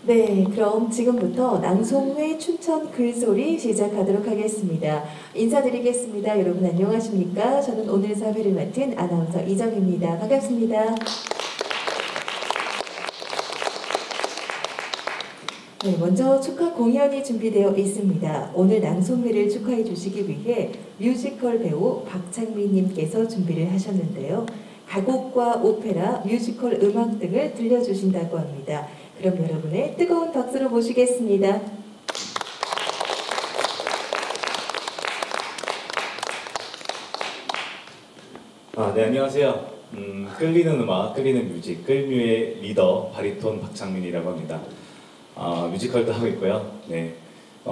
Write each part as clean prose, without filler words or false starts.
네, 그럼 지금부터 낭송회 춘천 글소리 시작하도록 하겠습니다. 인사드리겠습니다. 여러분 안녕하십니까? 저는 오늘 사회를 맡은 아나운서 이정입니다. 반갑습니다. 네, 먼저 축하 공연이 준비되어 있습니다. 오늘 낭송회를 축하해 주시기 위해 뮤지컬 배우 박창민님께서 준비를 하셨는데요. 가곡과 오페라, 뮤지컬 음악 등을 들려주신다고 합니다. 그럼 여러분의 뜨거운 박수로 모시겠습니다. 네, 안녕하세요. 끌리는 음악, 끌리는 뮤직, 끌뮤의 리더 바리톤 박창민이라고 합니다. 뮤지컬도 하고 있고요. 네,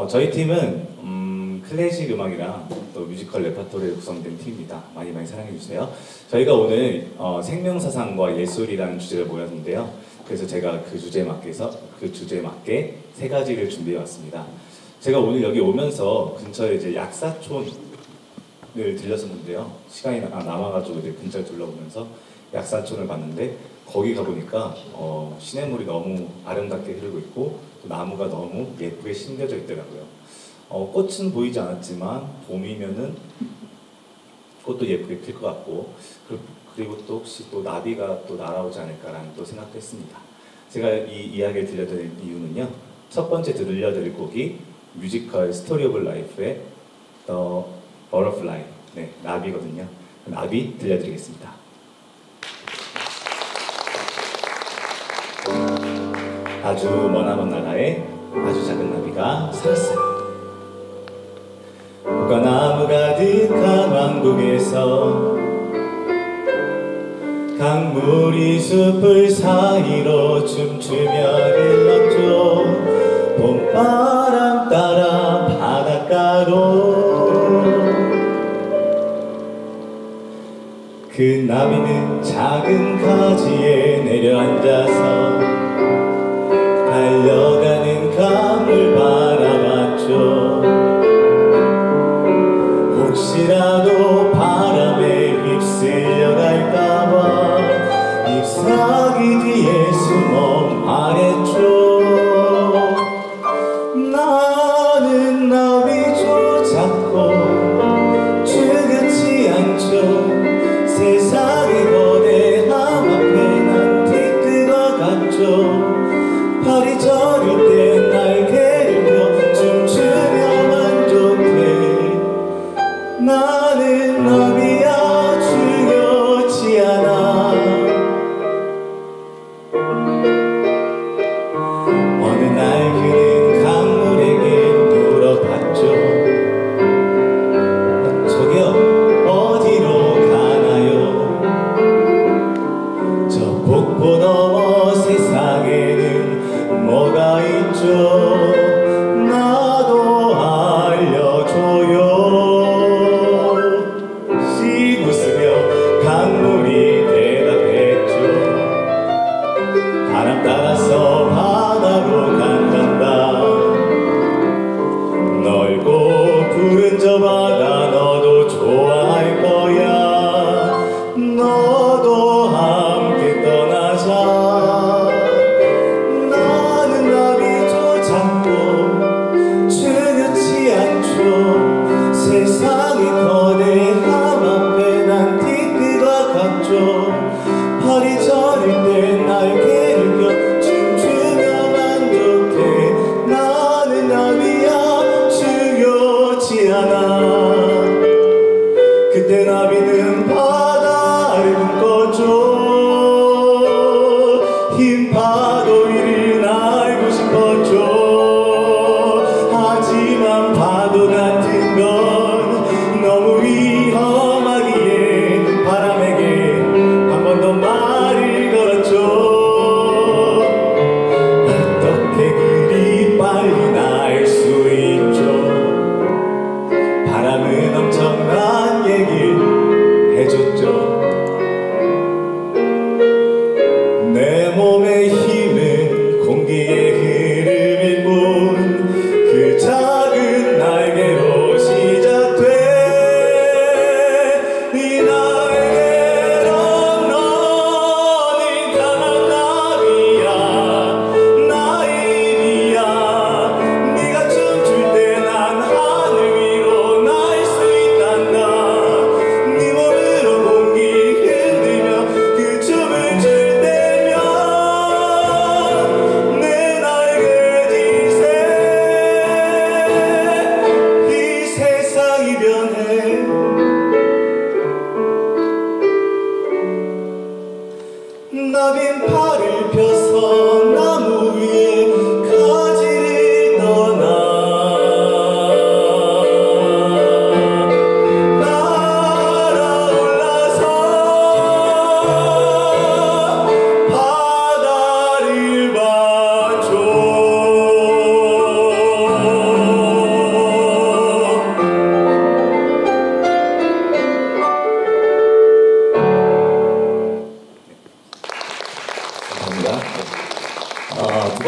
저희 팀은 클래식 음악이랑 또 뮤지컬 레퍼토리로 구성된 팀입니다. 많이 사랑해 주세요. 저희가 오늘 생명사상과 예술이라는 주제를 모였는데요. 그래서 제가 그 주제에 맞게 세 가지를 준비해 왔습니다. 제가 오늘 여기 오면서 근처에 이제 약사촌을 들렸었는데요. 시간이 남아가지고 이제 근처에 둘러보면서 약사촌을 봤는데 거기 가보니까 시냇물이 너무 아름답게 흐르고 있고 또 나무가 너무 예쁘게 심겨져 있더라고요. 꽃은 보이지 않았지만 봄이면은 꽃도 예쁘게 필 것 같고 그리고 또 혹시 또 나비가 또 날아오지 않을까라는 또 생각도 했습니다. 제가 이 이야기를 들려드릴 이유는요. 첫 번째 들려드릴 곡이 뮤지컬 스토리 오브 라이프의 The Butterfly, 네, 나비거든요. 나비 들려드리겠습니다. 아주 머나먼 나라에 아주 작은 나비가 살았어요. 꽃가나무 가득한 왕국에서 강물이 숲을 사이로 춤추며 흘렀죠. 봄바람 따라 바닷가로 그 나비는 작은 가지에 내려앉아서 달려가는 강을 바라봤죠. 혹시라도 바람에 휩쓸려 갈까봐 잎사귀 뒤에 숨어 말했죠. 나는 나비죠 작고 죽지 않죠. 세상의 거대함 앞에 난 티끌과 같죠. 발이 저릴 때 날개를 펴 춤추며 만족해. 나는 나비야 중요치 않아. 어느 날 그는 강물에게 물어봤죠. 저기요 어디로 가나요? 저 폭포 넘어 세상에는 뭐가 있죠? 나도 알려줘요. 씩 웃으며 강물이 대답했죠. 바람 따라서 바다로 간다.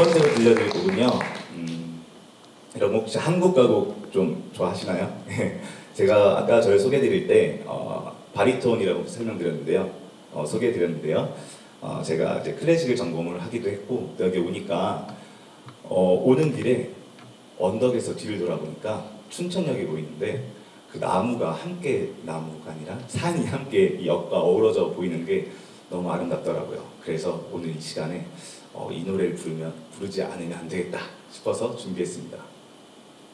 번째로 들려드릴 곡은요. 여러분 혹시 한국 가곡 좀 좋아하시나요? 제가 아까 저를 소개해드릴 때 바리톤이라고 소개해드렸는데요. 제가 이제 클래식을 전공을 하기도 했고 여기 오니까 오는 길에 언덕에서 뒤를 돌아보니까 춘천역이 보이는데 그 나무가 아니라 산이 함께 이 역과 어우러져 보이는 게 너무 아름답더라고요. 그래서 오늘 이 시간에 이 노래를 부르지 않으면 안 되겠다 싶어서 준비했습니다.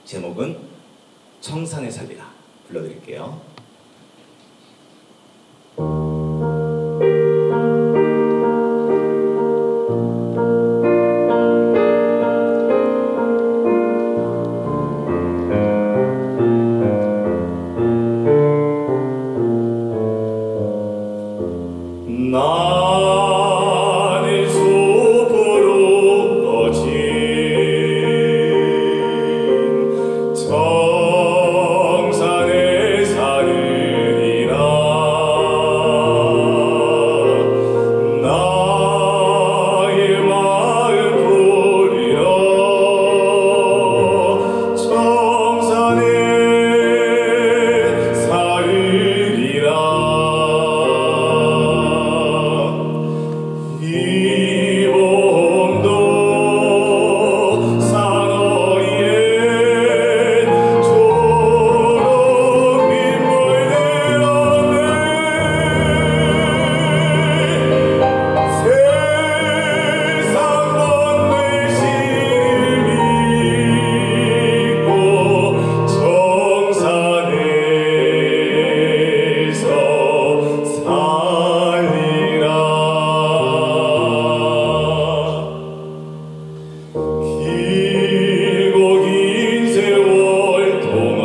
제목은 청산의 살리라 불러드릴게요. 나는 숲으로 꺼진 청산의 살리라. 나의 마음 부리러 청산의 살리라. 이 봄도 산허리에 초록빛 물들었네. 세상 건널 시를 믿고 청산에서 살리라. 길고 긴 세월 동안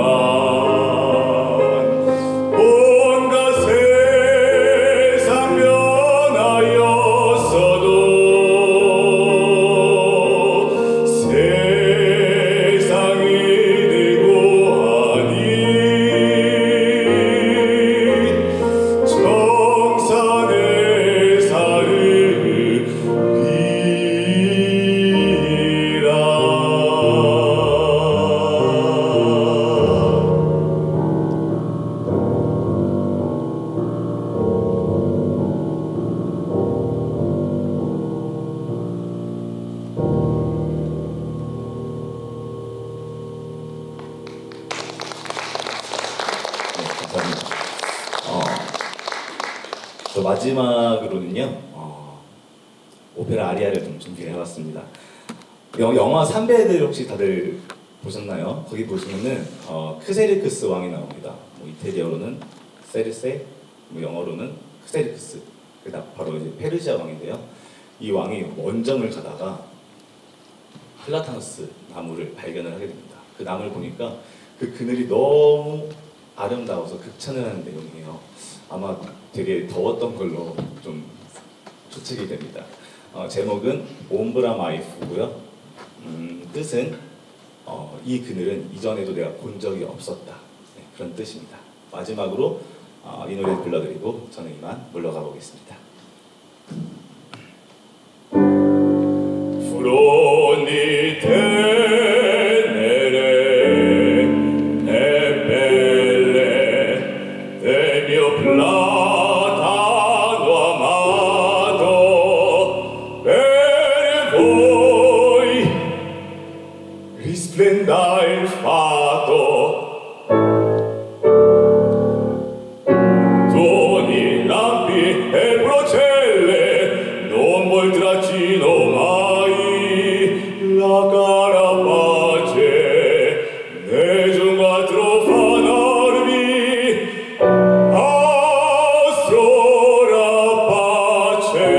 온갖 세상 변하였어도 세상이 되고 하니 청산의 네, 감사합니다. 저 마지막으로는요, 오페라 아리아를 좀 준비를 해봤습니다. 영화 3배들 혹시 다들 보셨나요? 거기 보시면은 크세르크스 왕이 나옵니다. 뭐 이태리어로는 세르세, 뭐 영어로는 크세르크스. 바로 이제 페르시아 왕인데요. 이 왕이 원정을 가다가 플라타누스 나무를 발견을 하게 됩니다. 그 나무를 보니까 그 그늘이 너무 아름다워서 극찬을 하는 내용이에요. 아마 되게 더웠던 걸로 좀 추측이 됩니다. 제목은 옴브라 마이프고요. 뜻은 이 그늘은 이전에도 내가 본 적이 없었다. 네, 그런 뜻입니다. 마지막으로 이 노래를 불러드리고 저는 이만 물러가 보겠습니다. 프로니 테네레 네벨레 데미오 플라타노 아마도 베르보이 risplenda il fato con i lampi e procelle non vuol tracino mai la cara pace ne giungo a trofanarvi astrora pace.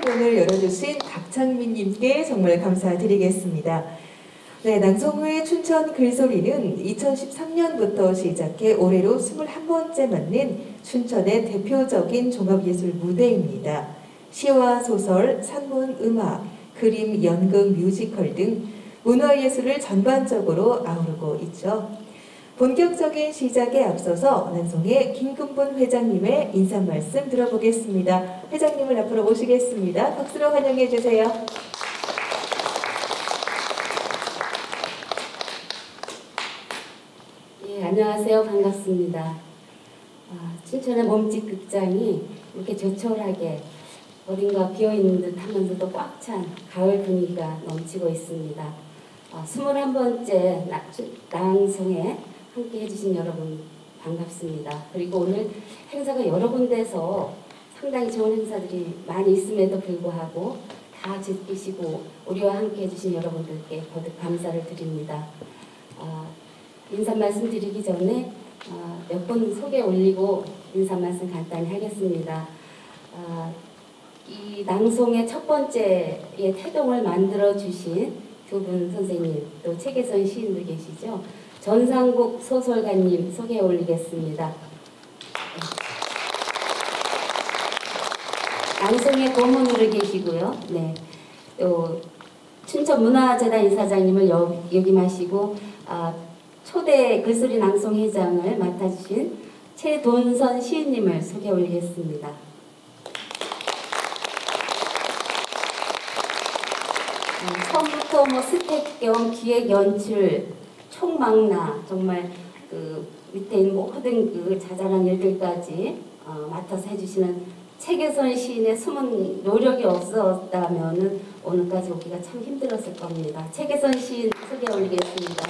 문을 열어주신 박창민님께 정말 감사드리겠습니다. 네, 낭송회의 춘천 글소리는 2013년부터 시작해 올해로 21번째 맞는 춘천의 대표적인 종합예술 무대입니다. 시와 소설, 산문, 음악, 그림, 연극, 뮤지컬 등 문화예술을 전반적으로 아우르고 있죠. 본격적인 시작에 앞서서 낭송회 김근분 회장님의 인사 말씀 들어보겠습니다. 회장님을 앞으로 모시겠습니다. 박수로 환영해 주세요. 예, 안녕하세요. 반갑습니다. 춘천의 몸짓 극장이 이렇게 조촐하게 어딘가 비어있는 듯 하면서도 꽉 찬 가을 분위기가 넘치고 있습니다. 21번째 낭송회 함께 해주신 여러분 반갑습니다. 그리고 오늘 행사가 여러 군데서 상당히 좋은 행사들이 많이 있음에도 불구하고 다 즐기시고 우리와 함께 해주신 여러분들께 거듭 감사를 드립니다. 인사 말씀 드리기 전에 몇 분 소개 올리고 인사 말씀 간단히 하겠습니다. 이 낭송의 첫 번째의 태동을 만들어 주신 두 분 선생님, 또 책에선 시인도 계시죠. 전상국 소설가님 소개해 올리겠습니다. 낭송의 고문으로 계시고요. 네, 또 춘천문화재단 이사장님을 역임하시고 초대 글소리 낭송회장을 맡아주신 최돈선 시인님을 소개해 올리겠습니다. 처음부터 스텝 겸 기획 연출 총망라 정말 그 밑에 있는 모든 그 자잘한 일들까지 맡아서 해주시는 책에선 시인의 숨은 노력이 없었다면은 오늘까지 오기가 참 힘들었을 겁니다. 책에선 시인 소개 올리겠습니다.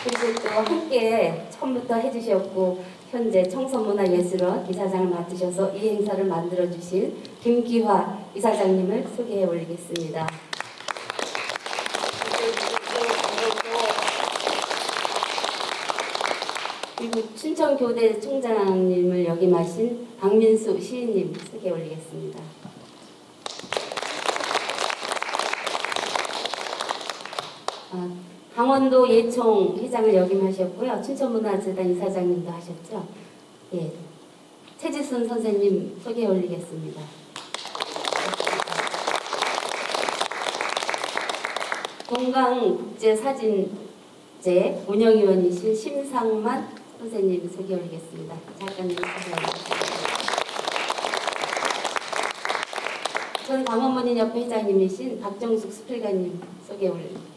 그리고 또 함께 처음부터 해주셨고 현재 청소문화예술원 이사장을 맡으셔서 이 행사를 만들어주신 김기화 이사장님을 소개해 올리겠습니다. 그리고 춘천교대 총장님을 역임하신 박민수 시인님 소개해 올리겠습니다. 강원도 예총 회장을 역임하셨고요. 춘천문화재단 이사장님도 하셨죠. 예, 최지순 선생님 소개해 올리겠습니다. 동강국제사진제 운영위원이신 심상만 선생님 소개해 올리겠습니다. 작가님 소개해 올리겠습니다. 전 광화문인협회 회장님이신 박정숙 수필가님 소개해 올리겠습니다.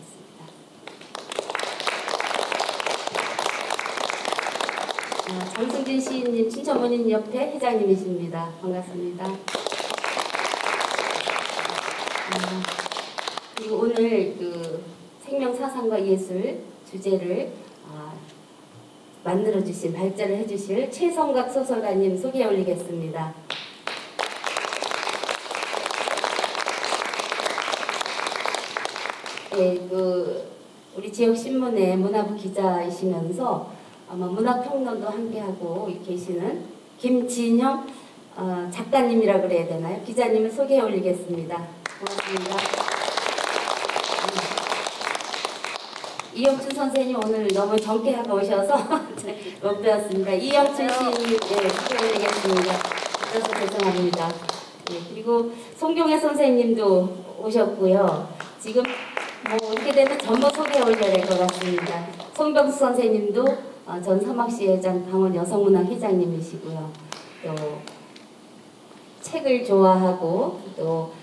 장승진 시인님 춘천문인협회 회장님이십니다. 반갑습니다. 그리고 오늘 그 생명사상과 예술 주제를 만들어주신 발제를 해주실 최성각 소설가님 소개해 올리겠습니다. 네, 우리 지역신문의 문화부 기자이시면서 아마 문학평론도 함께하고 계시는 김진영 작가님이라 그래야 되나요? 기자님을 소개해 올리겠습니다. 고맙습니다. 이영춘 선생님 오늘 너무 정쾌하게 오셔서 못 배웠습니다. 이영춘 시인님 소개해 올리겠습니다. 그래서 죄송합니다. 네, 그리고 송경애 선생님도 오셨고요. 지금 뭐 이렇게 되면 전부 소개해 올려야 될 것 같습니다. 송병수 선생님도 전 사막시 회장 강원 여성문학 회장님이시고요. 또 책을 좋아하고 또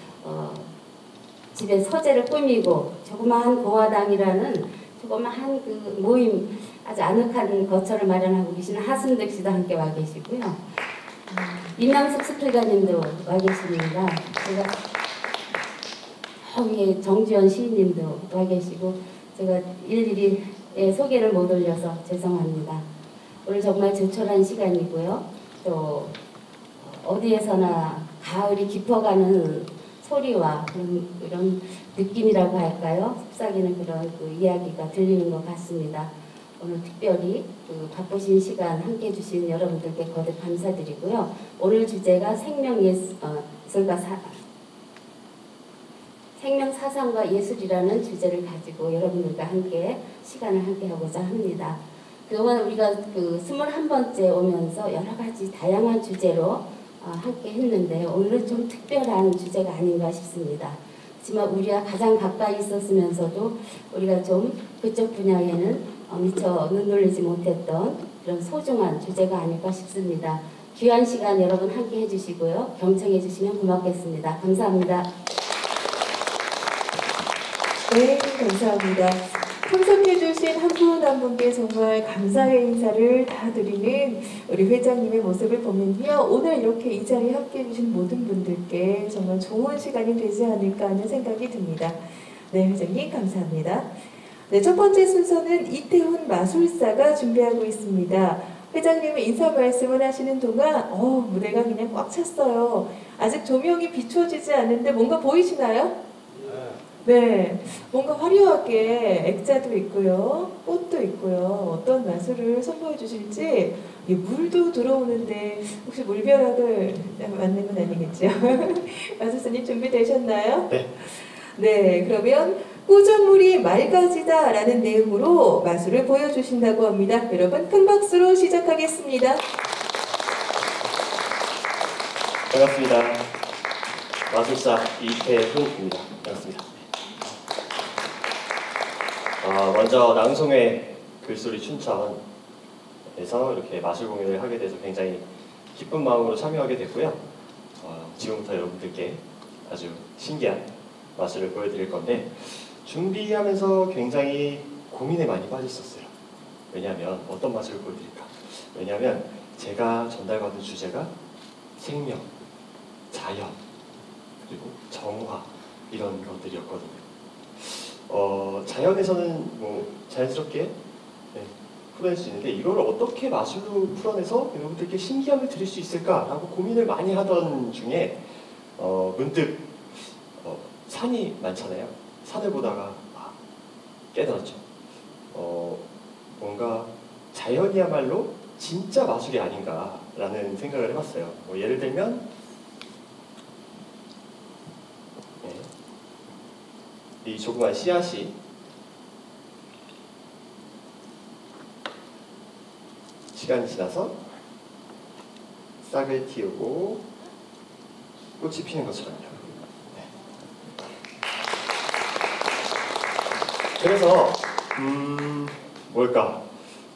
집에 서재를 꾸미고 조그마한 고화당이라는 조그마한 그 모임 아주 아늑한 거처를 마련하고 계시는 하순득 씨도 함께 와 계시고요. 임남숙 수필가님도 와 계십니다. 제가 위에 정주현 시인님도 와 계시고 제가 일일이 소개를 못 올려서 죄송합니다. 오늘 정말 조촐한 시간이고요. 또 어디에서나 가을이 깊어가는 소리와 그런 느낌이라고 할까요? 속삭이는 그런 그 이야기가 들리는 것 같습니다. 오늘 특별히 그 바쁘신 시간 함께 해주신 여러분들께 거듭 감사드리고요. 오늘 주제가 생명 사상과 예술이라는 주제를 가지고 여러분들과 함께 시간을 함께 하고자 합니다. 그동안 우리가 그 21번째 오면서 여러 가지 다양한 주제로 함께 했는데 오늘은 좀 특별한 주제가 아닌가 싶습니다. 하지만 우리가 가장 가까이 있었으면서도 우리가 좀 그쪽 분야에는 미처 눈놀리지 못했던 그런 소중한 주제가 아닐까 싶습니다. 귀한 시간 여러분 함께 해주시고요. 경청해 주시면 고맙겠습니다. 감사합니다. 네, 감사합니다. 참석해주신 한 분 한 분께 정말 감사의 인사를 다 드리는 우리 회장님의 모습을 보면요. 오늘 이렇게 이 자리에 함께 해주신 모든 분들께 정말 좋은 시간이 되지 않을까 하는 생각이 듭니다. 네, 회장님 감사합니다. 네, 첫 번째 순서는 이태훈 마술사가 준비하고 있습니다. 회장님이 인사 말씀을 하시는 동안 무대가 그냥 꽉 찼어요. 아직 조명이 비춰지지 않는데 뭔가 보이시나요? 네, 뭔가 화려하게 액자도 있고요, 꽃도 있고요. 어떤 마술을 선보여 주실지. 물도 들어오는데 혹시 물벼락을 맞는 건 아니겠죠? 마술사님 준비되셨나요? 네. 네, 그러면 꾸전물이 맑아지다 라는 내용으로 마술을 보여주신다고 합니다. 여러분 큰 박수로 시작하겠습니다. 반갑습니다. 마술사 이태훈입니다. 반갑습니다. 먼저 낭송회 글소리 춘천에서 이렇게 마술 공연을 하게 돼서 굉장히 기쁜 마음으로 참여하게 됐고요. 지금부터 여러분들께 아주 신기한 마술을 보여드릴 건데 준비하면서 굉장히 고민에 많이 빠졌었어요. 왜냐하면 어떤 마술을 보여드릴까? 왜냐하면 제가 전달받은 주제가 생명, 자연, 그리고 정화 이런 것들이었거든요. 자연에서는 뭐 자연스럽게 풀어낼 수 있는데 이걸 어떻게 마술로 풀어내서 여러분들께 신기함을 드릴 수 있을까라고 고민을 많이 하던 중에 문득 산이 많잖아요. 산을 보다가 깨달았죠. 뭔가 자연이야말로 진짜 마술이 아닌가라는 생각을 해봤어요. 예를 들면 이 조그만 씨앗이 시간이 지나서 싹을 틔우고 꽃이 피는 것처럼요. 네. 그래서 뭘까?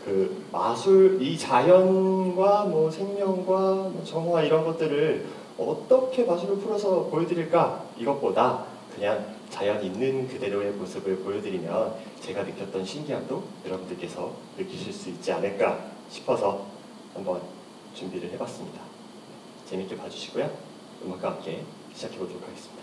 그 마술, 이 자연과 뭐 생명과 뭐 정화 이런 것들을 어떻게 마술을 풀어서 보여드릴까? 이것보다 그냥 자연 있는 그대로의 모습을 보여드리면 제가 느꼈던 신기함도 여러분들께서 느끼실 수 있지 않을까 싶어서 한번 준비를 해봤습니다. 재밌게 봐주시고요. 음악과 함께 시작해보도록 하겠습니다.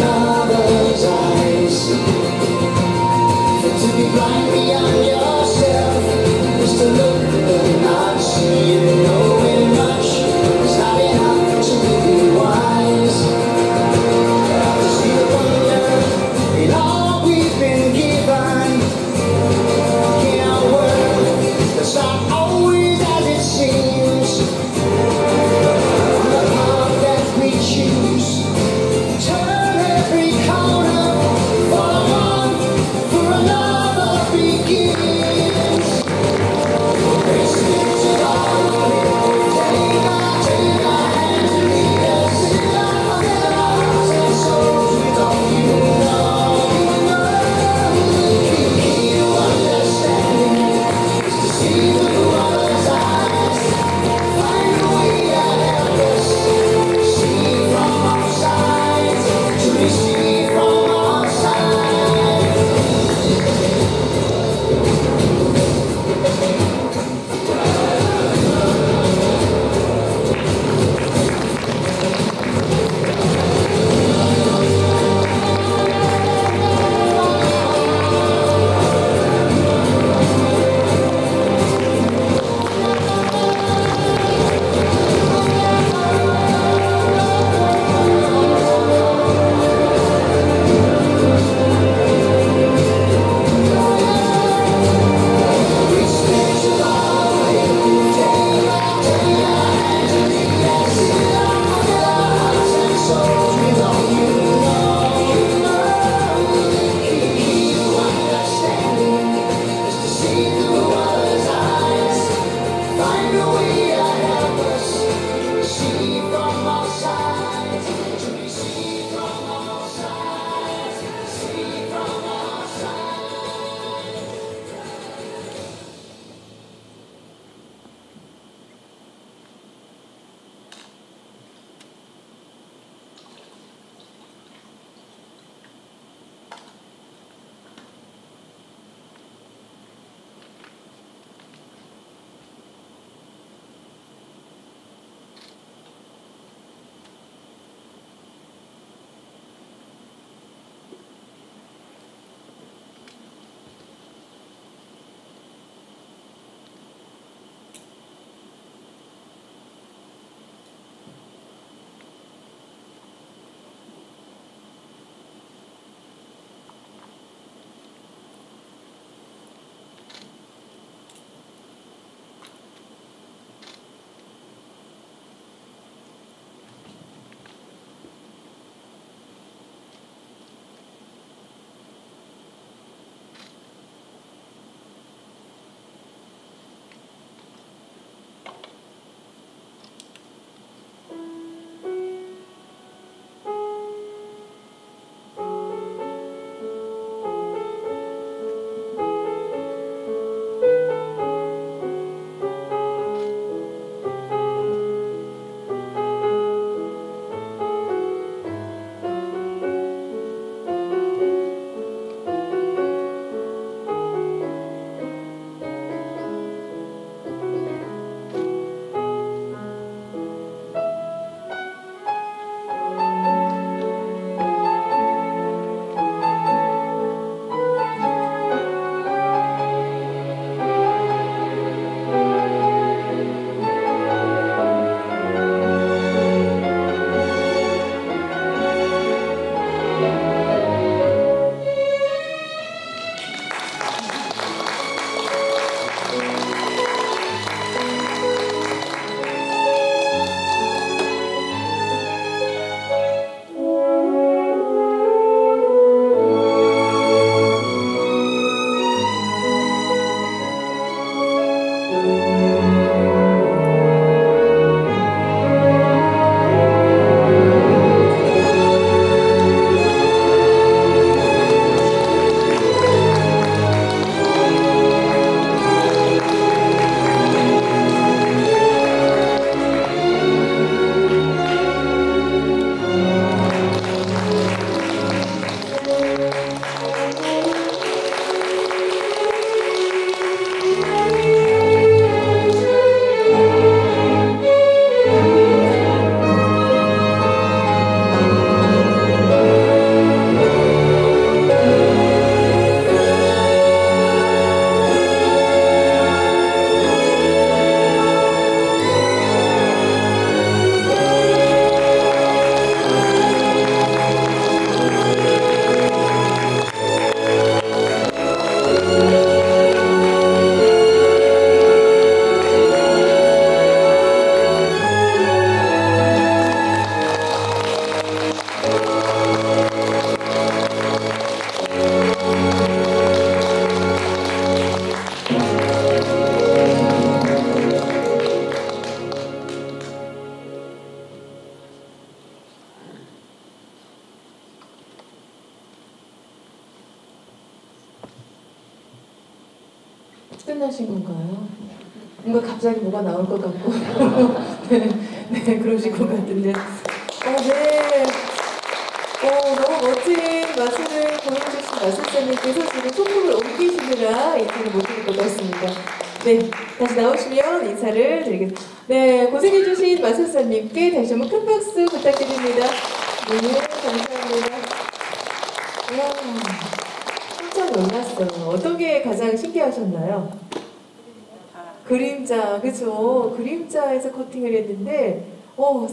another's eyes. To be blind beyond yourself is to look but not see. Knowing much is not enough to be wise. To see the wonder in all we've been given. In a world that's not always as it seems. On the path that we choose, turn every corner, follow on, for another begins. They speak to all 끝나신 건가요? 뭔가 갑자기 뭐가 나올 것 같고 네, 그러실 것 같은데 네. 너무 멋진 마술을 보여주신 마술사님께서 지금 소품을 옮기시느라 인사를 못 드릴 것 같습니다. 네, 다시 나오시면 인사를 드리겠습니다. 네, 고생해주신 마술사님께 다시 한번 큰 박수 부탁드립니다. 네, 감사합니다. 이야, 깜짝 놀랐어요. 어떤 게 가장 신기하셨나요? 그림자, 그죠? 그림자에서 커팅을 했는데,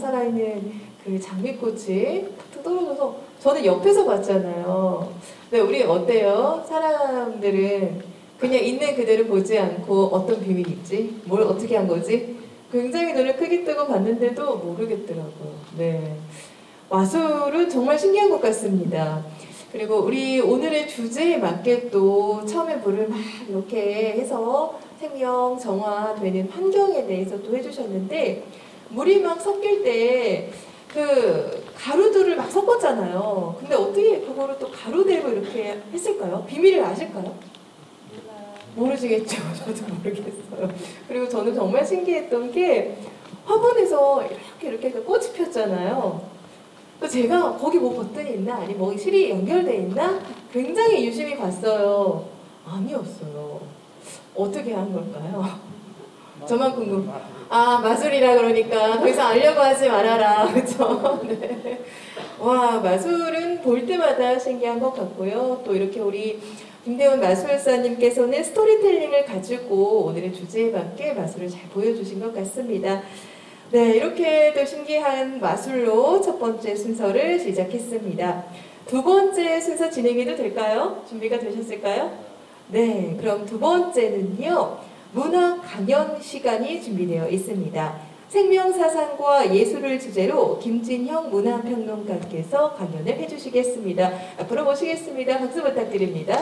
살아있는 그 장미꽃이 툭 떨어져서 저는 옆에서 봤잖아요. 네, 우리 어때요? 사람들은 그냥 있는 그대로 보지 않고 어떤 비밀이 있지? 뭘 어떻게 한 거지? 굉장히 눈을 크게 뜨고 봤는데도 모르겠더라고요. 네, 마술은 정말 신기한 것 같습니다. 그리고 우리 오늘의 주제에 맞게 또 처음에 물을 막 이렇게 해서 생명 정화되는 환경에 대해서 또 해주셨는데 물이 막 섞일 때 그 가루들을 막 섞었잖아요. 근데 어떻게 그거를 또 가루대로 이렇게 했을까요? 비밀을 아실까요? 모르시겠죠? 저도 모르겠어요. 그리고 저는 정말 신기했던 게 화분에서 이렇게 꽃이 폈잖아요. 제가 거기 뭐 버튼이 있나? 아니 뭐 실이 연결돼 있나? 굉장히 유심히 봤어요. 아니었어요. 어떻게 한 걸까요? 저만 궁금. 마술이라 그러니까 더 이상 알려고 하지 말아라. 그렇죠? 네. 와, 마술은 볼 때마다 신기한 것 같고요. 또 이렇게 우리 김대훈 마술사님께서는 스토리텔링을 가지고 오늘의 주제에 맞게 마술을 잘 보여주신 것 같습니다. 네, 이렇게 또 신기한 마술로 첫 번째 순서를 시작했습니다. 두 번째 순서 진행해도 될까요? 준비가 되셨을까요? 네, 그럼 두 번째는요. 문화 강연 시간이 준비되어 있습니다. 생명사상과 예술을 주제로 김진형 문화평론가께서 강연을 해주시겠습니다. 앞으로 모시겠습니다. 박수 부탁드립니다.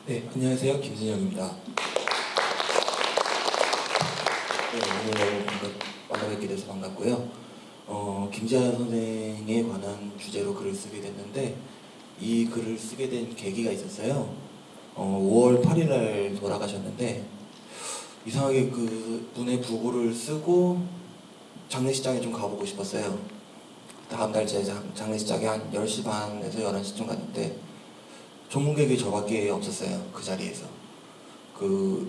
네, 안녕하세요. 김진영입니다. 네, 오늘 너무 만나뵙게 돼서 반갑고요. 김지아 선생에 관한 주제로 글을 쓰게 됐는데 이 글을 쓰게 된 계기가 있었어요. 5월 8일 날 돌아가셨는데 이상하게 그 분의 부고를 쓰고 장례식장에 좀 가보고 싶었어요. 다음 날 제 장례식장에 한 10시 반에서 11시쯤 갔는데 전문객이 저밖에 없었어요. 그 자리에서.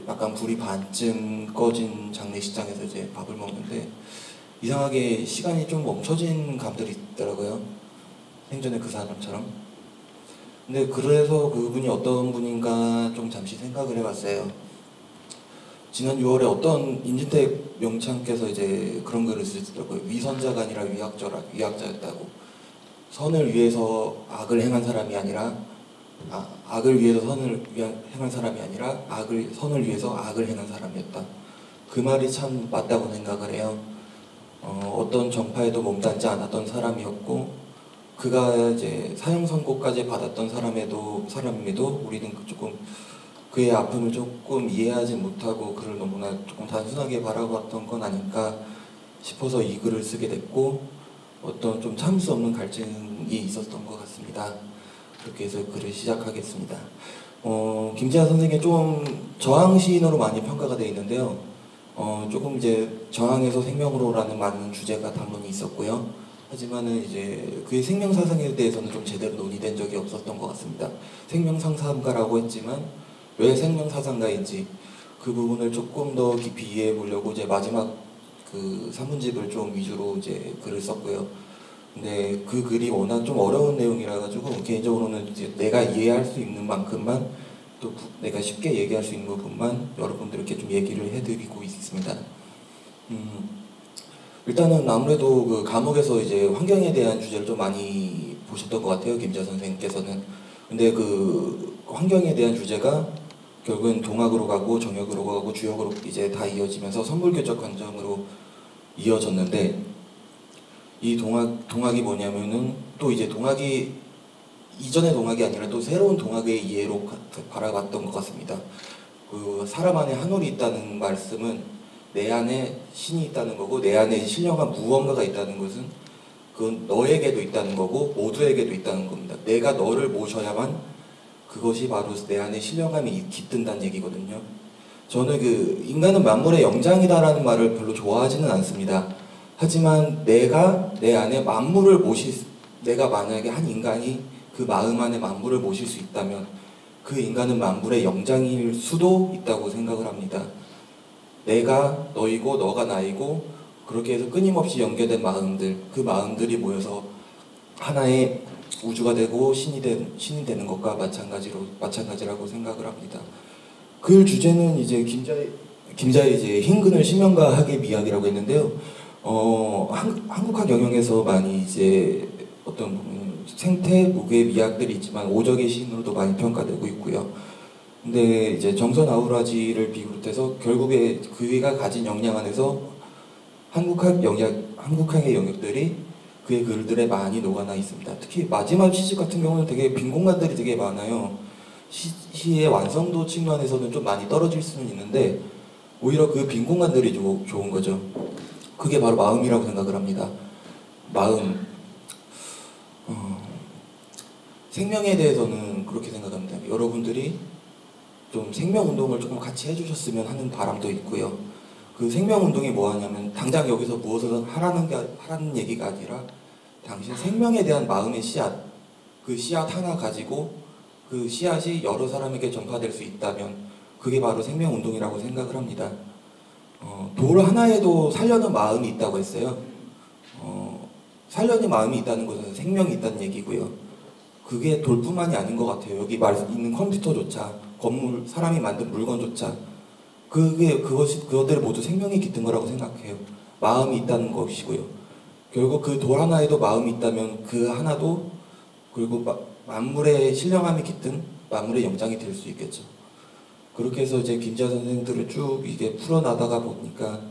약간 불이 반쯤 꺼진 장례식장에서 이제 밥을 먹는데 이상하게 시간이 좀 멈춰진 감들이 있더라고요. 생전에 그 사람처럼. 근데 그래서 그분이 어떤 분인가 좀 잠시 생각을 해봤어요. 지난 6월에 어떤 임진택 명창께서 이제 그런 글을 쓰시더라고요. 위선자가 아니라 위약자였다고. 선을 위해서 악을 행한 사람이 아니라 악을 위해서 선을 행한 사람이 아니라 선을 위해서 악을 행한 사람이었다. 그 말이 참 맞다고 생각을 해요. 어떤 정파에도 몸담지 않았던 사람이었고 그가 이제 사형 선고까지 받았던 사람임에도 우리는 조금 그의 아픔을 조금 이해하지 못하고 그를 너무나 조금 단순하게 바라봤던 건 아닐까 싶어서 이 글을 쓰게 됐고 어떤 좀 참을 수 없는 갈증이 있었던 것 같습니다. 그렇게 해서 글을 시작하겠습니다. 김지아 선생의 좀 저항 시인으로 많이 평가가 되어 있는데요. 조금 이제 저항에서 생명으로라는 많은 주제가 담론이 있었고요. 하지만은 이제 그의 생명 사상에 대해서는 좀 제대로 논의된 적이 없었던 것 같습니다. 생명 상상가라고 했지만 왜 생명 사상가인지 그 부분을 조금 더 깊이 이해해 보려고 이제 마지막 그 산문집을 좀 위주로 이제 글을 썼고요. 근데 그 글이 워낙 좀 어려운 내용이라 가지고 개인적으로는 이제 내가 이해할 수 있는 만큼만 또 내가 쉽게 얘기할 수 있는 부분만 여러분들께 좀 얘기를 해드리고 있습니다. 일단은 아무래도 그 감옥에서 이제 환경에 대한 주제를 좀 많이 보셨던 것 같아요, 김지아 선생님께서는. 근데 그 환경에 대한 주제가 결국은 동학으로 가고 정역으로 가고 주역으로 이제 다 이어지면서 선불교적 관점으로 이어졌는데, 이 동학이 뭐냐면은 또 이제 동학이 이전의 동학이 아니라 또 새로운 동학의 이해로 바라봤던 것 같습니다. 그 사람 안에 한올이 있다는 말씀은 내 안에 신이 있다는 거고, 내 안에 신령한 무언가가 있다는 것은 그건 너에게도 있다는 거고 모두에게도 있다는 겁니다. 내가 너를 모셔야만 그것이 바로 내 안에 신령함이 깃든다는 얘기거든요. 저는 그 인간은 만물의 영장이다라는 말을 별로 좋아하지는 않습니다. 하지만 내가 내 안에 만물을 내가 만약에 한 인간이 그 마음 안에 만물을 모실 수 있다면 그 인간은 만물의 영장일 수도 있다고 생각을 합니다. 내가 너이고 너가 나이고 그렇게 해서 끊임없이 연결된 마음들, 그 마음들이 모여서 하나의 우주가 되고 신이 되는 것과 마찬가지라고 생각을 합니다. 그 주제는 이제 김자의 이제 흰 그늘 심연과 학의 미학이라고 했는데요. 한국학 영역에서 많이 이제 어떤 생태 무괴 미학들이 있지만 오적의 시인으로도 많이 평가되고 있고요. 근데 이제 정선 아우라지를 비롯해서 결국에 그가 가진 역량 안에서 한국학의 영역들이 그의 글들에 많이 녹아나 있습니다. 특히 마지막 시집 같은 경우는 되게 빈 공간들이 되게 많아요. 시의 완성도 측면에서는 좀 많이 떨어질 수는 있는데 오히려 그 빈 공간들이 좋은 거죠. 그게 바로 마음이라고 생각을 합니다. 마음. 생명에 대해서는 그렇게 생각합니다. 여러분들이 좀 생명운동을 조금 같이 해주셨으면 하는 바람도 있고요. 그 생명운동이 뭐하냐면 당장 여기서 무엇을 하라는 얘기가 아니라 당신 생명에 대한 마음의 씨앗, 그 씨앗 하나 가지고 그 씨앗이 여러 사람에게 전파될 수 있다면 그게 바로 생명운동이라고 생각을 합니다. 돌 하나에도 살려는 마음이 있다고 했어요. 살려는 마음이 있다는 것은 생명이 있다는 얘기고요. 그게 돌뿐만이 아닌 것 같아요. 여기 있는 컴퓨터조차, 건물, 사람이 만든 물건조차 그것들이 모두 생명이 깃든 거라고 생각해요. 마음이 있다는 것이고요. 결국 그 돌 하나에도 마음이 있다면 그 하나도 그리고 만물의 신령함이 깃든 만물의 영장이 될 수 있겠죠. 그렇게 해서 이제 김지아 선생들을 쭉 이게 풀어나다가 보니까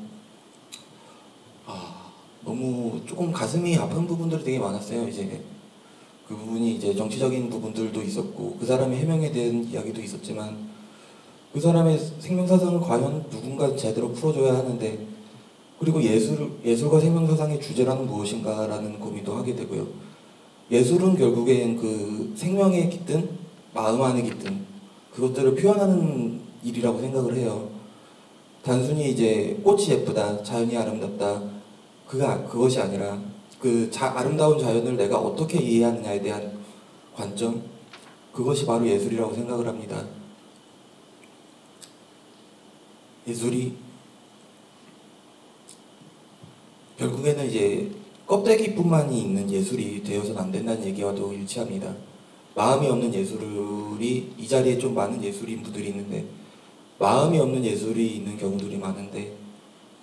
너무 조금 가슴이 아픈 부분들이 되게 많았어요. 이제 그 부분이 이제 정치적인 부분들도 있었고 그 사람의 해명에 대한 이야기도 있었지만 그 사람의 생명사상을 과연 누군가 제대로 풀어줘야 하는데 그리고 예술과 생명사상의 주제라는 무엇인가라는 고민도 하게 되고요. 예술은 결국엔 그 생명에 깃든 마음 안에 깃든 그것들을 표현하는 일이라고 생각을 해요. 단순히 이제 꽃이 예쁘다, 자연이 아름답다 그것이 아니라 그 아름다운 자연을 내가 어떻게 이해하느냐에 대한 관점 그것이 바로 예술이라고 생각을 합니다. 예술이 결국에는 이제 껍데기뿐만이 있는 예술이 되어서는 안 된다는 얘기와도 일치합니다. 마음이 없는 예술이 이 자리에 좀 많은 예술인분들이 있는데 마음이 없는 예술이 있는 경우들이 많은데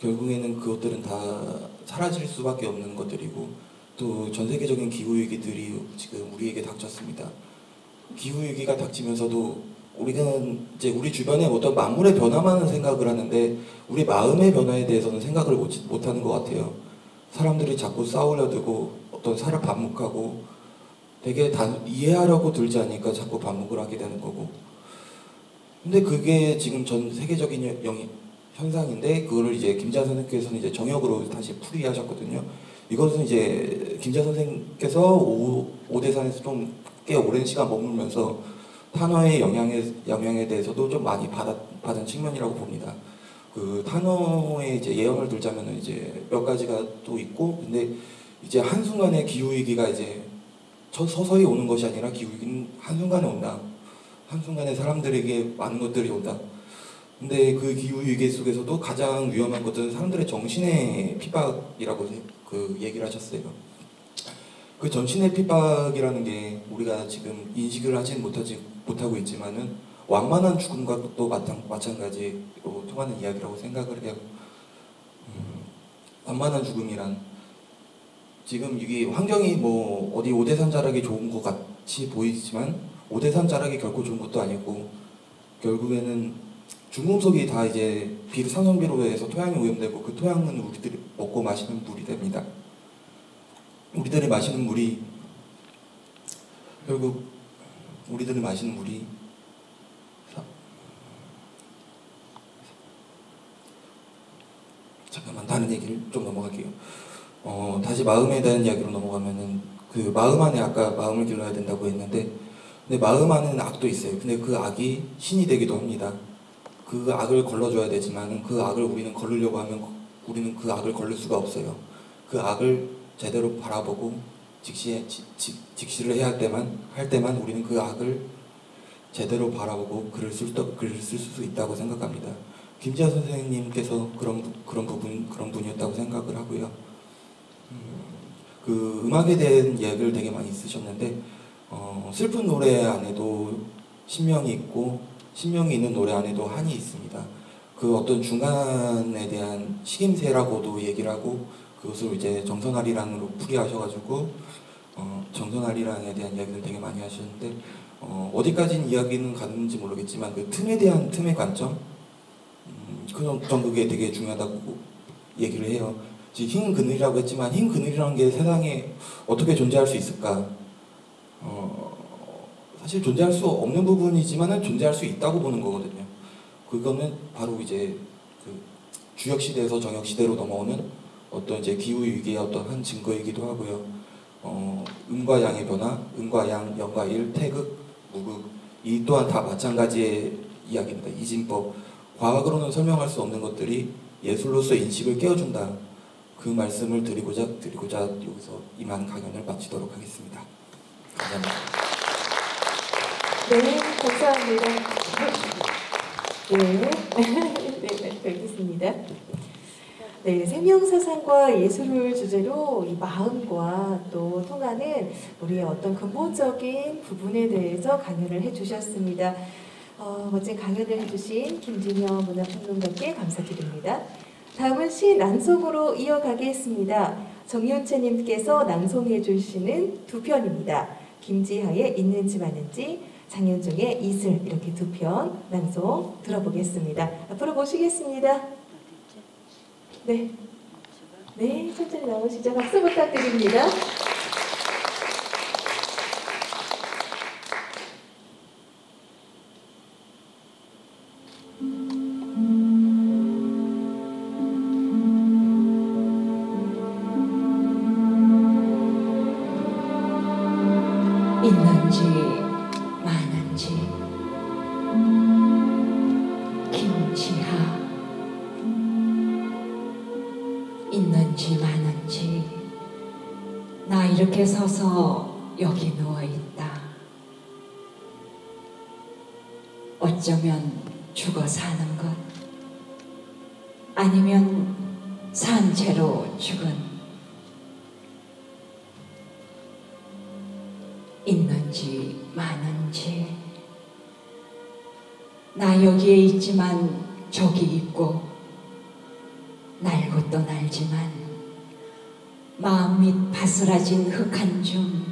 결국에는 그것들은 다 사라질 수밖에 없는 것들이고 또 전 세계적인 기후위기들이 지금 우리에게 닥쳤습니다. 기후위기가 닥치면서도 우리는 이제 우리 주변에 어떤 만물의 변화만은 생각을 하는데 우리 마음의 변화에 대해서는 생각을 못하는 것 같아요. 사람들이 자꾸 싸우려 들고 어떤 사람 반목하고 되게 이해하려고 들지 않으니까 자꾸 반목을 하게 되는 거고 근데 그게 지금 전 세계적인 현상인데 그거를 이제 김지아 선생님께서는 이제 정역으로 다시 풀이하셨거든요. 이것은 이제 김지아 선생님께서 오대산에서 좀 꽤 오랜 시간 머물면서 탄어의 영향에 대해서도 좀 많이 받은 측면이라고 봅니다. 그 탄어의 이제 예언을 들자면은 이제 몇 가지가 또 있고 근데 이제 한순간에 기후위기가 이제 서서히 오는 것이 아니라 기후위기는 한순간에 온다. 한순간에 사람들에게 많은 것들이 온다. 근데 그 기후위기 속에서도 가장 위험한 것은 사람들의 정신의 핍박이라고 그 얘기를 하셨어요. 그 정신의 핍박이라는 게 우리가 지금 인식을 하진 못하고 있지만은 완만한 죽음과 또 마찬가지로 통하는 이야기라고 생각을 해요. 완만한 죽음이란 지금 이게 환경이 뭐 어디 오대산 자락이 좋은 것 같이 보이지만 오대산 자락이 결코 좋은 것도 아니고 결국에는 중금속이 다 이제 상선비로 해서 토양이 오염되고 그 토양은 우리들이 먹고 마시는 물이 됩니다. 우리들이 마시는 물이 결국 우리들이 마시는 물이 잠깐만 다른 얘기를 좀 넘어갈게요. 다시 마음에 대한 이야기로 넘어가면은 그 마음 안에 아까 마음을 길러야 된다고 했는데 근데 마음 안에는 악도 있어요. 근데 그 악이 신이 되기도 합니다. 그 악을 걸러줘야 되지만 그 악을 우리는 걸르려고 하면 우리는 그 악을 걸를 수가 없어요. 그 악을 제대로 바라보고 직시를 해야 할 때만 우리는 그 악을 제대로 바라보고 글을 쓸 수 있다고 생각합니다. 김지아 선생님께서 그런 분이었다고 생각을 하고요. 그 음악에 대한 이야기를 되게 많이 쓰셨는데 슬픈 노래 안에도 신명이 있고 신명이 있는 노래 안에도 한이 있습니다. 그 어떤 중간에 대한 식임새라고도 얘기를 하고 그것을 이제 정선아리랑으로 풀이하셔가지고 정선아리랑에 대한 이야기를 되게 많이 하셨는데 어디까지는 이야기는 가는지 모르겠지만 그 틈의 관점 전 그게 되게 중요하다고 얘기를 해요. 지금 흰 그늘이라고 했지만 흰 그늘이라는 게 세상에 어떻게 존재할 수 있을까? 사실 존재할 수 없는 부분이지만은 존재할 수 있다고 보는 거거든요. 그거는 바로 이제 그 주역 시대에서 정역 시대로 넘어오는 어떤 이제 기후 위기의 어떤 한 증거이기도 하고요. 음과 양의 변화, 음과 양, 영과 일, 태극, 무극 이 또한 다 마찬가지의 이야기입니다. 이진법 과학으로는 설명할 수 없는 것들이 예술로서 인식을 깨워준다. 그 말씀을 드리고자 여기서 이만 강연을 마치도록 하겠습니다. 감사합니다. 네, 감사합니다. 네, 네, 뵙겠습니다. 네, 생명사상과 예술을 주제로 이 마음과 또 통하는 우리의 어떤 근본적인 부분에 대해서 강연을 해주셨습니다. 멋진 강연을 해주신 김진영 문화평론가께 감사드립니다. 다음은 시 낭송으로 이어가겠습니다. 정윤채님께서 낭송해 주시는 두 편입니다. 김지하의 있는지 마는지, 장윤중의 이슬 이렇게 두 편 낭송 들어보겠습니다. 앞으로 모시겠습니다. 네, 네 천천히 나오시죠. 박수 부탁드립니다. 있는지 많은지 김지하 있는지 많은지 나 이렇게 서서 여기 누워있다. 어쩌면 죽어 사는 것 아니면 산 채로 죽은 있는지 많은지 나 여기에 있지만 저기 있고 날고 또 날지만 마음 밑 바스라진 흙 한 줌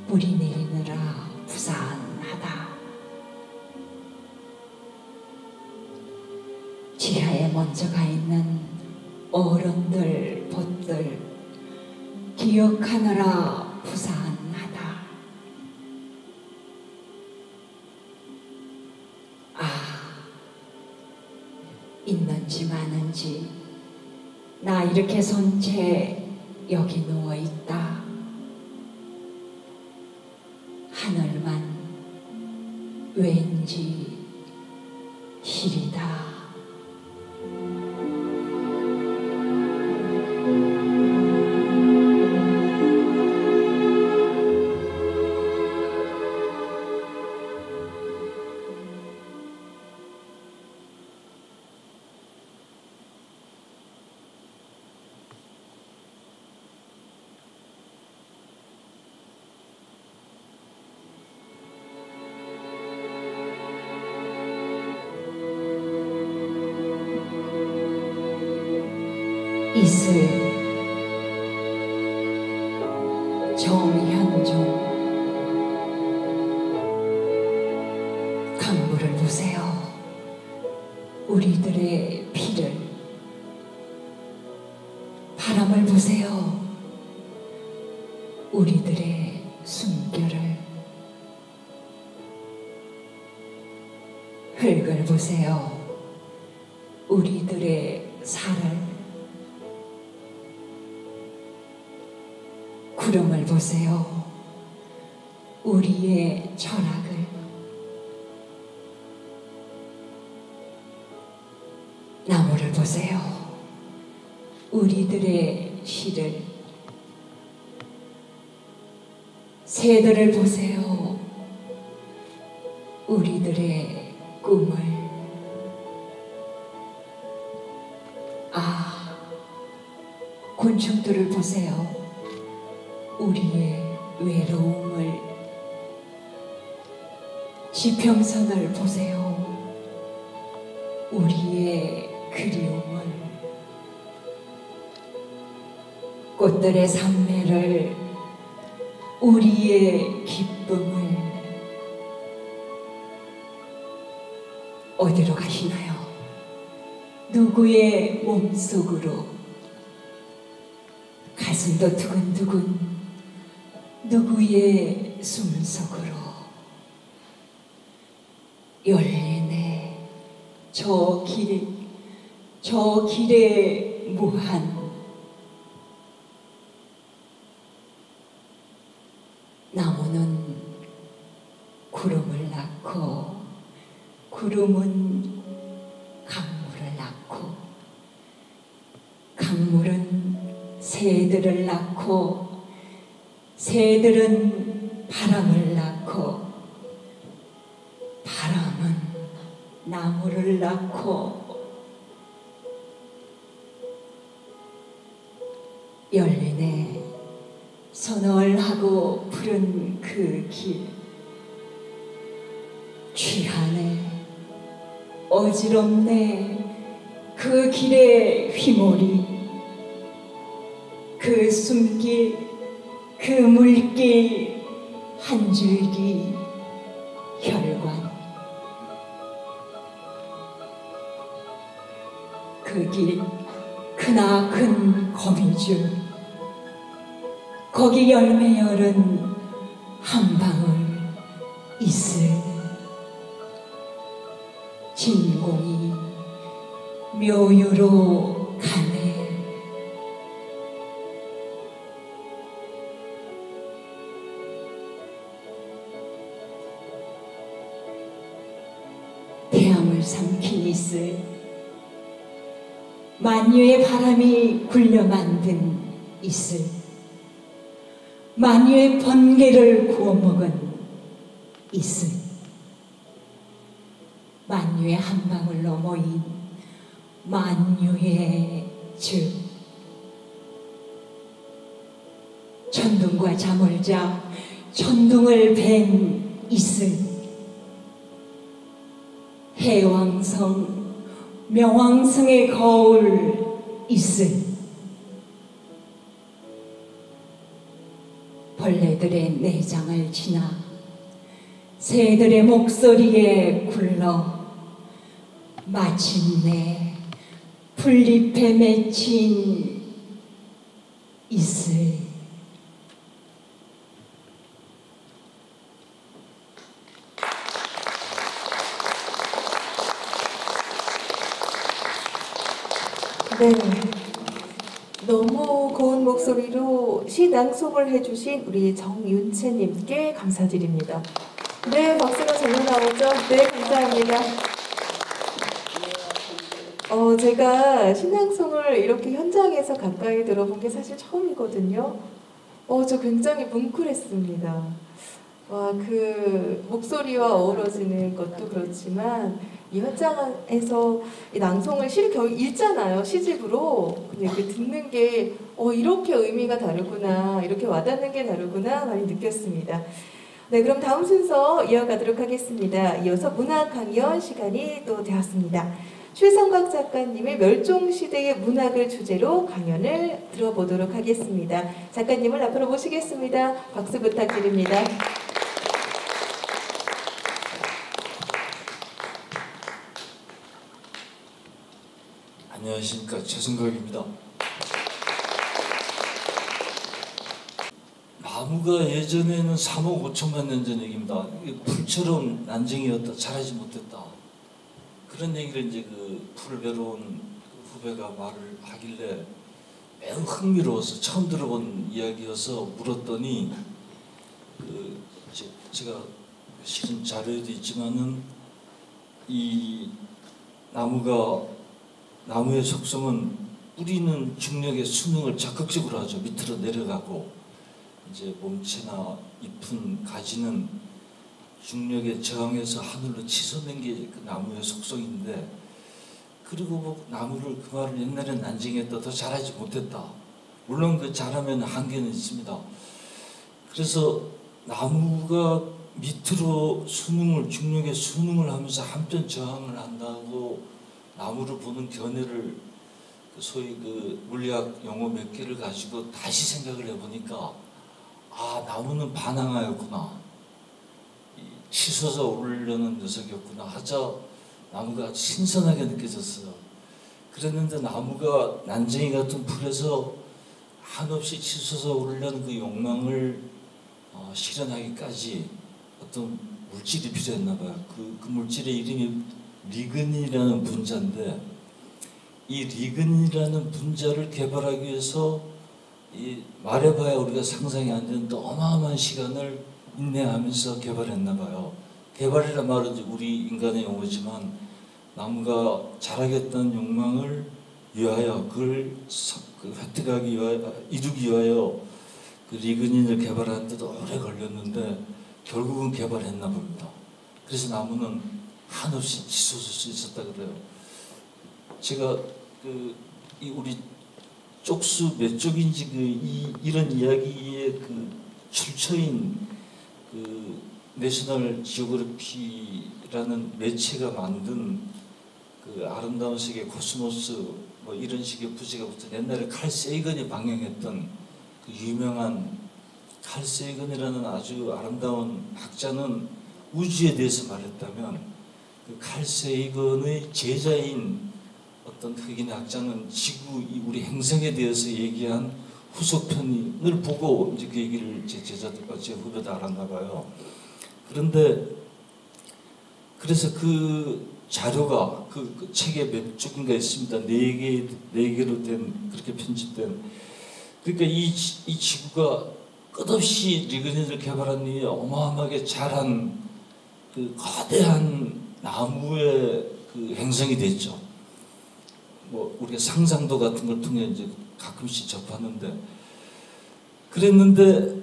뿌리 내리느라 부산하다. 지하에 먼저 가 있는 어른들 벗들 기억하느라 부산하다. 있는지 많은지 나 이렇게 선 채 여기 누워있다. 하늘만 왠지 시리다. 이슬 강물을 보세요. 우리들의 피를. 바람을 보세요. 우리들의 숨결을. 흙을 보세요. 우리들의 살을. 구름을 보세요. 우리의 철학을. 나무를 보세요. 우리들의 시를. 새들을 보세요. 우리들의 꿈을. 아, 곤충들을 보세요. 우리의 외로움을. 지평선을 보세요. 우리의 그리움을. 꽃들의 산매를. 우리의 기쁨을. 어디로 가시나요? 누구의 몸속으로. 가슴도 두근두근. 누구의 숨속으로. 열리네. 저 길, 저 길의 무한. 나무는 구름을 낳고, 구름은 강물을 낳고, 강물은 새들을 낳고, 새들은 바람을 낳고, 바람은 나무를 낳고. 열리네. 서널하고 푸른 그 길. 취하네. 어지럽네. 그 길의 휘몰이. 그 숨길, 그 물길, 한 줄기 혈관. 그 길, 크나큰 거미줄. 거기 열매 열은 한 방울 이슬. 진공이 묘유로 가네. 태양을 삼킨 이슬. 만유의 바람이 굴려 만든 이슬. 만유의 번개를 구워 먹은 이슬. 만유의 한 방울로 모인 만유의 즙. 천둥과 잠을 자 천둥을 벤 이슬. 해왕성 명왕성의 거울 이슬. 벌레들의 내장을 지나 새들의 목소리에 굴러 마침내 풀잎에 맺힌 이슬. 네, 너무 고운 목소리로 시 낭송을 해주신 우리 정윤채님께 감사드립니다. 네, 박수가 절로 나오죠? 네, 감사합니다. 제가 신앙송을 이렇게 현장에서 가까이 들어본 게 사실 처음이거든요. 저 굉장히 뭉클했습니다. 와, 그 목소리와 어우러지는 것도 그렇지만 이 현장에서 이 낭송을 시를 겨우 읽잖아요, 시집으로. 근데 이렇게 듣는 게 이렇게 의미가 다르구나, 이렇게 와닿는 게 다르구나 많이 느꼈습니다. 네, 그럼 다음 순서 이어가도록 하겠습니다. 이어서 문학 강연 시간이 또 되었습니다. 최성각 작가님의 멸종시대의 문학을 주제로 강연을 들어보도록 하겠습니다. 작가님을 앞으로 모시겠습니다. 박수 부탁드립니다. 안녕하십니까, 최승각입니다. 나무가 예전에는 3억 5천만 년 전 얘기입니다. 풀처럼 난쟁이였다, 자라지 못했다. 그런 얘기를 이제 그 풀을 배워온 후배가 말을 하길래 매우 흥미로워서 처음 들어본 이야기여서 물었더니 제가 실은 자료에도 있지만은 이 나무의 속성은 뿌리는 중력의 순응을 적극적으로 하죠. 밑으로 내려가고 이제 몸체나 잎은 가지는 중력에 저항해서 하늘로 치솟는 게 그 나무의 속성인데, 그리고 뭐 나무를 그 말을 옛날에 난징했다, 더 자라지 못했다. 물론 그 자라면 한계는 있습니다. 그래서 나무가 밑으로 중력에 순응을 하면서 한편 저항을 한다고 나무를 보는 견해를 소위 그 물리학 용어 몇 개를 가지고 다시 생각을 해보니까, 아, 나무는 반항하였구나, 치솟아 오르려는 녀석이었구나 하자 나무가 신선하게 느껴졌어요. 그랬는데 나무가 난쟁이 같은 풀에서 한없이 치솟아 오르려는 그 욕망을 실현하기까지 어떤 물질이 필요했나 봐요. 그 물질의 이름이 리근이라는 분자인데, 이 리근이라는 분자를 개발하기 위해서 말해봐야 우리가 상상이 안 되는 어마어마한 시간을 인내하면서 개발했나 봐요. 개발이란 말은 이제 우리 인간의 용어지만, 나무가 자라겠다는 욕망을 위하여, 그걸 획득하기 위하여, 이루기 위하여 그 리그닌을 개발하는데도 오래 걸렸는데 결국은 개발했나 봅니다. 그래서 나무는 한없이 치솟을 수 있었다 그래요. 제가 우리 쪽수 몇 쪽인지 이런 이야기의 출처인 내셔널 지오그래피라는 매체가 만든 아름다운 세계 코스모스 뭐 이런 식의 부제가 붙은, 옛날에 칼 세이건이 방영했던 그 유명한 칼 세이건이라는 아주 아름다운 학자는 우주에 대해서 말했다면, 그 칼 세이건의 제자인 어떤 흑인 학자는 지구, 우리 행성에 대해서 얘기한 후속편을 보고 이제 그 얘기를 제 제자들과 제 후배도 알았나 봐요. 그런데 그래서 그 자료가 그 책에 몇 쪽인가 있습니다. 4개로 된, 그렇게 편집된. 그러니까 이 지구가 끝없이 리그닌을 개발한 이 어마어마하게 자란 그 거대한 나무의 그 행성이 됐죠. 뭐 우리가 상상도 같은 걸 통해 이제 가끔씩 접하는데, 그랬는데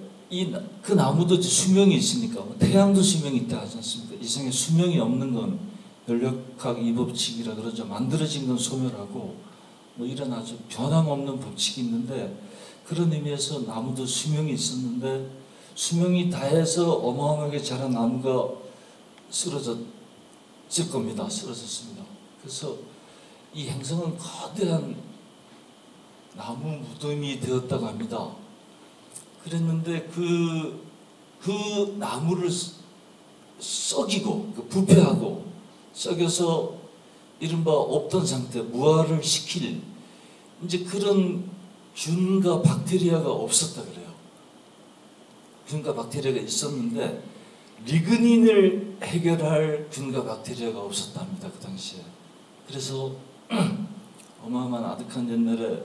그 나무도 수명이 있으니까, 뭐 태양도 수명이 있다 하지 않습니까? 이 세상에 수명이 없는 건 연력학 이법칙이라 그러죠. 만들어진 건 소멸하고 뭐 이런 아주 변함없는 법칙이 있는데, 그런 의미에서 나무도 수명이 있었는데, 수명이 다해서 어마어마하게 자란 나무가 쓰러졌을 겁니다. 쓰러졌습니다. 그래서 이 행성은 거대한 나무 무덤이 되었다고 합니다. 그랬는데 그 나무를 썩이고 부패하고 썩여서 이른바 없던 상태, 무화를 시킬 이제 그런 균과 박테리아가 없었다 그래요. 균과 박테리아가 있었는데 리그닌을 해결할 균과 박테리아가 없었답니다. 그 당시에. 그래서 어마어마한 아득한 옛날에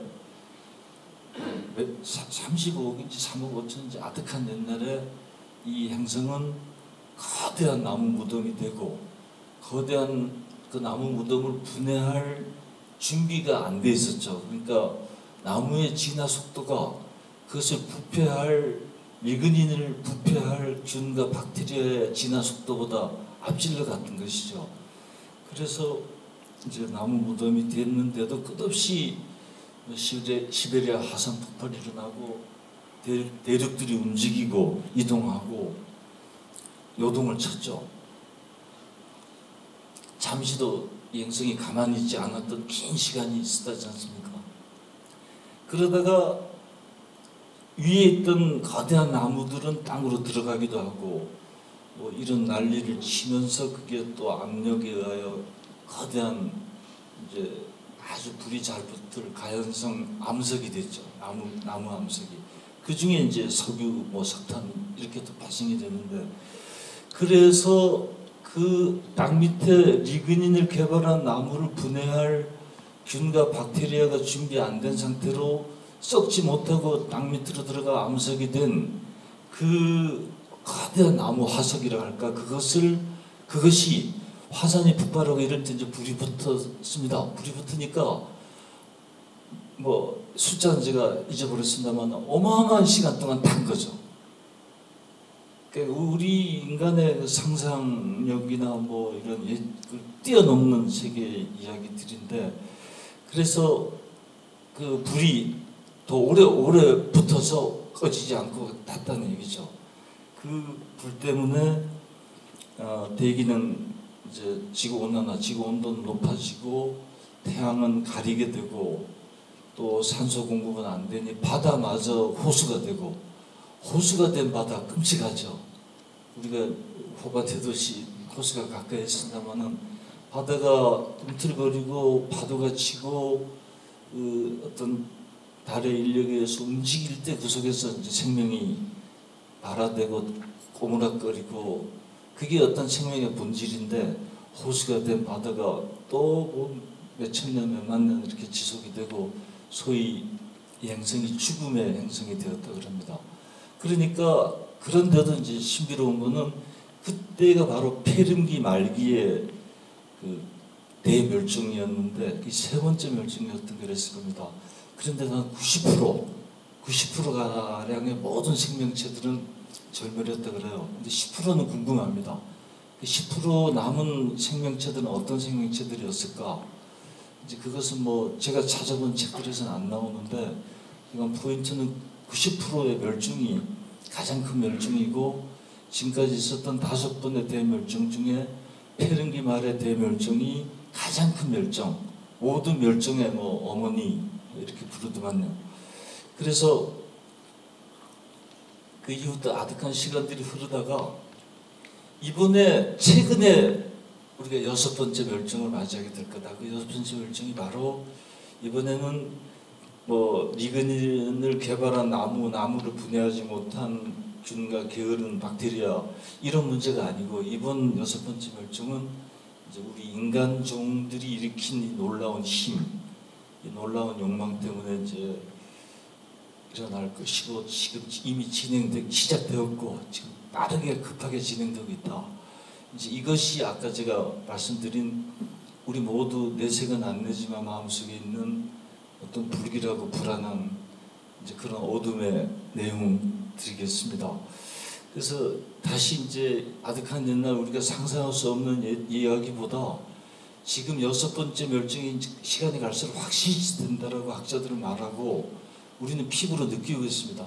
35억인지 3억 5천인지 아득한 옛날에 이 행성은 거대한 나무 무덤이 되고, 거대한 그 나무 무덤을 분해할 준비가 안 돼 있었죠. 그러니까 나무의 진화 속도가 그것을 부패할, 리그닌을 부패할 균과 박테리아의 진화 속도보다 앞질러 갔던 것이죠. 그래서 이제 나무 무덤이 됐는데도 끝없이 시베리아 화산 폭발이 일어나고 대륙들이 움직이고 이동하고 요동을 쳤죠. 잠시도 이 행성이 가만히 있지 않았던 긴 시간이 있었지 않습니까? 그러다가 위에 있던 거대한 나무들은 땅으로 들어가기도 하고 뭐 이런 난리를 치면서 그게 또 압력에 의하여 거대한 이제 아주 불이 잘 붙을 가연성 암석이 됐죠. 나무 암석이. 그 중에 이제 석유, 뭐 석탄 이렇게 또 발생이 되는데, 그래서 그 땅 밑에 리그닌을 개발한 나무를 분해할 균과 박테리아가 준비 안 된 상태로 썩지 못하고 땅 밑으로 들어가 암석이 된 그 거대한 나무 화석이라 할까, 그것이 화산이 폭발하고 이럴 때 이제 불이 붙었습니다. 불이 붙으니까 뭐 숫자는 제가 잊어버렸습니다만 어마어마한 시간 동안 탄 거죠. 그러니까 우리 인간의 상상력이나 뭐 이런 뛰어넘는 세계 이야기들인데, 그래서 그 불이 더 오래 붙어서 꺼지지 않고 탔다는 얘기죠. 그 불 때문에 대기는 이제 지구 온도는 높아지고 태양은 가리게 되고, 또 산소 공급은 안 되니 바다마저 호수가 되고, 호수가 된 바다 끔찍하죠. 우리가 호바 대도시 호수가 가까이 있습니다만은 바다가 꿈틀거리고 파도가 치고 그 어떤 달의 인력에 의해서 움직일 때 그 속에서 이제 생명이 발화되고 꼬무락거리고, 그게 어떤 생명의 본질인데, 호수가 된 바다가 또 몇천 년, 몇만 년 이렇게 지속이 되고 소위 이 행성이 죽음의 행성이 되었다 그럽니다. 그러니까 그런데도 이제 신비로운 거는 그때가 바로 폐렴기 말기의 그 대멸종이었는데, 이 세 번째 멸종이었던 그랬을 겁니다. 그런데 한 90%가량의 모든 생명체들은 절멸했다 그래요. 근데 10%는 궁금합니다. 10% 남은 생명체들은 어떤 생명체들이었을까? 이제 그것은 뭐 제가 찾아본 책들에서는 안 나오는데, 이건 포인트는 90%의 멸종이 가장 큰 멸종이고, 지금까지 있었던 5번의 대멸종 중에 폐렴기 말의 대멸종이 가장 큰 멸종, 모든 멸종의 뭐 어머니 이렇게 부르더만요. 그래서 그 이후부터 아득한 시간들이 흐르다가 이번에 최근에 우리가 6번째 멸종을 맞이하게 될 거다. 그 6번째 멸종이 바로 이번에는 뭐 리그닌을 개발한 나무를 분해하지 못한 균과 게으른 박테리아 이런 문제가 아니고, 이번 6번째 멸종은 이제 우리 인간종들이 일으킨 이 놀라운 힘, 이 놀라운 욕망 때문에 이제 일어날 것이고, 지금 이미 시작되었고 지금 빠르게 급하게 진행되고 있다. 이제 이것이 아까 제가 말씀드린 우리 모두 내색은 안 내지만 마음속에 있는 어떤 불길하고 불안한 이제 그런 어둠의 내용 드리겠습니다. 그래서 다시 이제 아득한 옛날 우리가 상상할 수 없는 이야기보다 지금 6번째 멸종이 시간이 갈수록 확실시된다라고 학자들은 말하고, 우리는 피부로 느끼고 있습니다.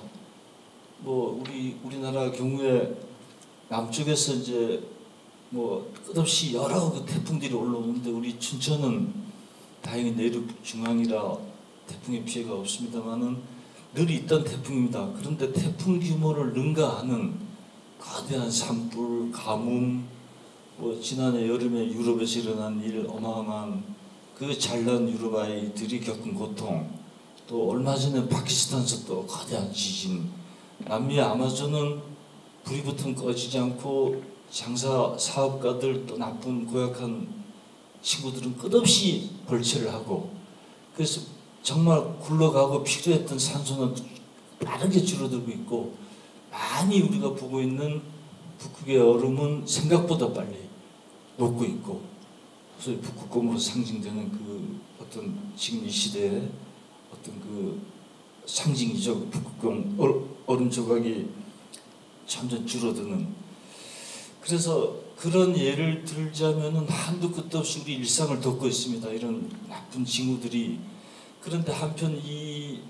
뭐 우리나라 경우에 남쪽에서 이제 뭐 끝없이 여러 그 태풍들이 올라오는데, 우리 춘천은 다행히 내륙 중앙이라 태풍의 피해가 없습니다만은 늘 있던 태풍입니다. 그런데 태풍 규모를 능가하는 거대한 산불, 가뭄, 뭐 지난해 여름에 유럽에서 일어난 일, 어마어마한 그 잘난 유럽 아이들이 겪은 고통, 또 얼마 전에 파키스탄에서 또 거대한 지진, 남미 아마존은 불이 붙으면 꺼지지 않고 장사 사업가들, 또 나쁜 고약한 친구들은 끝없이 벌채를 하고, 그래서 정말 굴러가고 필요했던 산소는 빠르게 줄어들고 있고, 많이 우리가 보고 있는 북극의 얼음은 생각보다 빨리 녹고 있고, 소위 북극곰으로 상징되는 그 어떤 지금 이 시대의 어떤 그 상징이죠. 북극곰 얼음 조각이 점점 줄어드는. 그래서 그런 예를 들자면은 한도 끝도 없이 우리 일상을 덮고 있습니다. 이런 나쁜 징후들이. 그런데 한편 이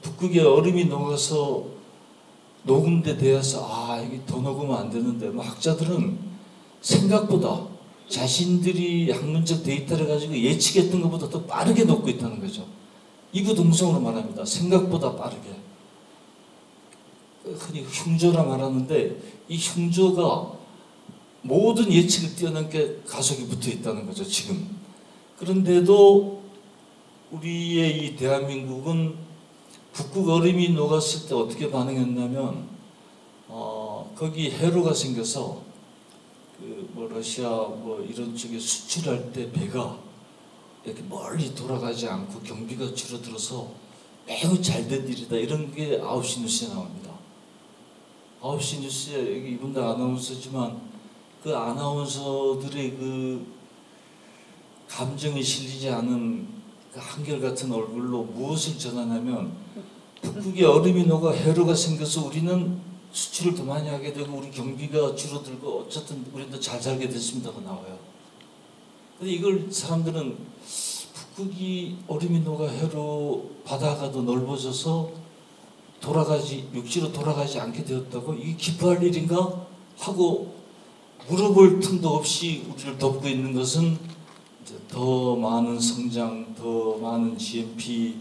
북극의 얼음이 녹아서 녹음돼 되어서 이게 더 녹으면 안 되는데, 뭐 학자들은 생각보다 자신들이 학문적 데이터를 가지고 예측했던 것보다 더 빠르게 녹고 있다는 거죠. 이구동성으로 말합니다. 생각보다 빠르게. 흔히 흉조라 말하는데, 이 흉조가 모든 예측을 뛰어넘게 가속이 붙어 있다는 거죠, 지금. 그런데도 우리의 이 대한민국은 북극 얼음이 녹았을 때 어떻게 반응했냐면 거기 해로가 생겨서 그 뭐 러시아 뭐 이런 쪽에 수출할 때 배가 이렇게 멀리 돌아가지 않고 경비가 줄어들어서 매우 잘된 일이다. 이런 게 9시 뉴스에 나옵니다. 9시 뉴스에 여기 이분도 아나운서지만 그 아나운서들의 그 감정이 실리지 않은 그 한결같은 얼굴로 무엇을 전하냐면 북극에 얼음이 녹아 해로가 생겨서 우리는 수출을 더 많이 하게 되고 우리 경비가 줄어들고 어쨌든 우리도 잘 살게 됐습니다가 나와요. 근데 이걸 사람들은 북극이 얼음이 녹아 해로 바다가 더 넓어져서 육지로 돌아가지 않게 되었다고 이게 기뻐할 일인가 하고 물어볼 틈도 없이 우리를 덮고 있는 것은 이제 더 많은 성장, 더 많은 GNP,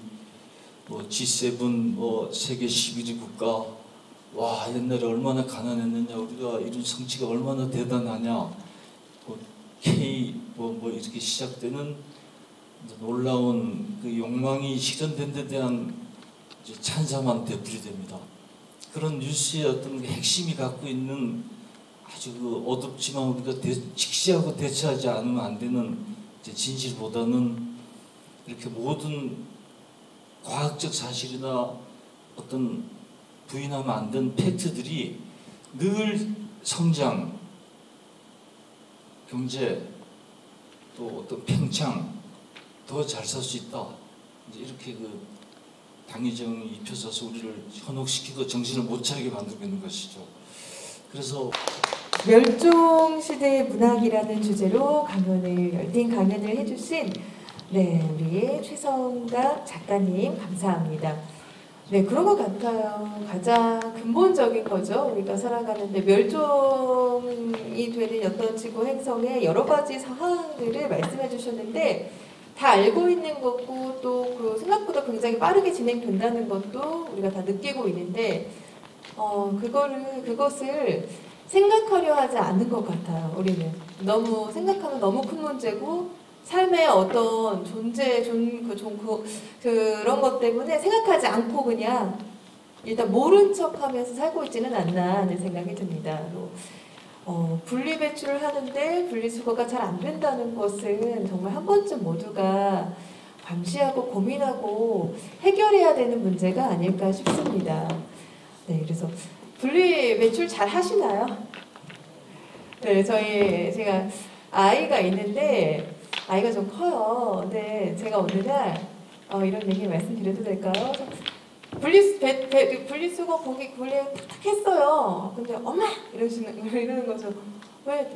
뭐 G7, 뭐 세계 11위 국가, 와 옛날에 얼마나 가난했느냐, 우리가 이룬 성취가 얼마나 대단하냐, 뭐 K 뭐 이렇게 시작되는 놀라운 그 욕망이 실현된 데 대한 이제 찬사만 되풀이됩니다. 그런 뉴스의 어떤 핵심이 갖고 있는 아주 그 어둡지만 우리가 직시하고 대처하지 않으면 안 되는 이제 진실보다는 이렇게 모든 과학적 사실이나 어떤 부인하면 안 되는 팩트들이 늘 성장, 경제, 또 어떤 평창, 더 잘 살 수 있다. 이제 이렇게 그 당위정이 입혀져서 우리를 현혹시키고 정신을 못 차리게 만들고 있는 것이죠. 그래서 멸종시대의 문학이라는 주제로 열띤 강연을 해주신 우리의 최성각 작가님 감사합니다. 네, 그런 것 같아요. 가장 근본적인 거죠. 우리가 살아가는데 멸종이 되는 어떤 지구 행성의 여러 가지 상황들을 말씀해 주셨는데 다 알고 있는 것고 또 그 생각보다 굉장히 빠르게 진행된다는 것도 우리가 다 느끼고 있는데 그것을 생각하려 하지 않는 것 같아요. 우리는 너무 생각하면 너무 큰 문제고 삶의 어떤 그런 것 때문에 생각하지 않고 그냥 일단 모른 척하면서 살고 있지는 않나 하는 생각이 듭니다. 분리배출을 하는데 분리수거가 잘 안 된다는 것은 정말 한 번쯤 모두가 감시하고 고민하고 해결해야 되는 문제가 아닐까 싶습니다. 네, 그래서 분리배출 잘 하시나요? 네, 제가 아이가 있는데 아이가 좀 커요. 근데 제가 어느 날 이런 얘기 말씀드려도 될까요? 분리수거 분리 탁탁 했어요. 근데 엄마 이러는 거죠. 왜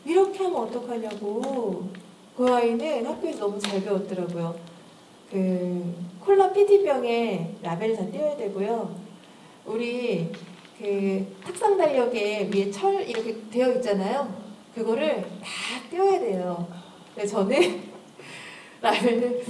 이렇게 하면 어떡하냐고. 그 아이는 학교에서 너무 잘 배웠더라고요. 그 콜라 PET병에 라벨 다 떼어야 되고요. 우리 그 탁상 달력에 위에 철 이렇게 되어 있잖아요. 그거를 다 떼어야 돼요. 근데 저는 라벨을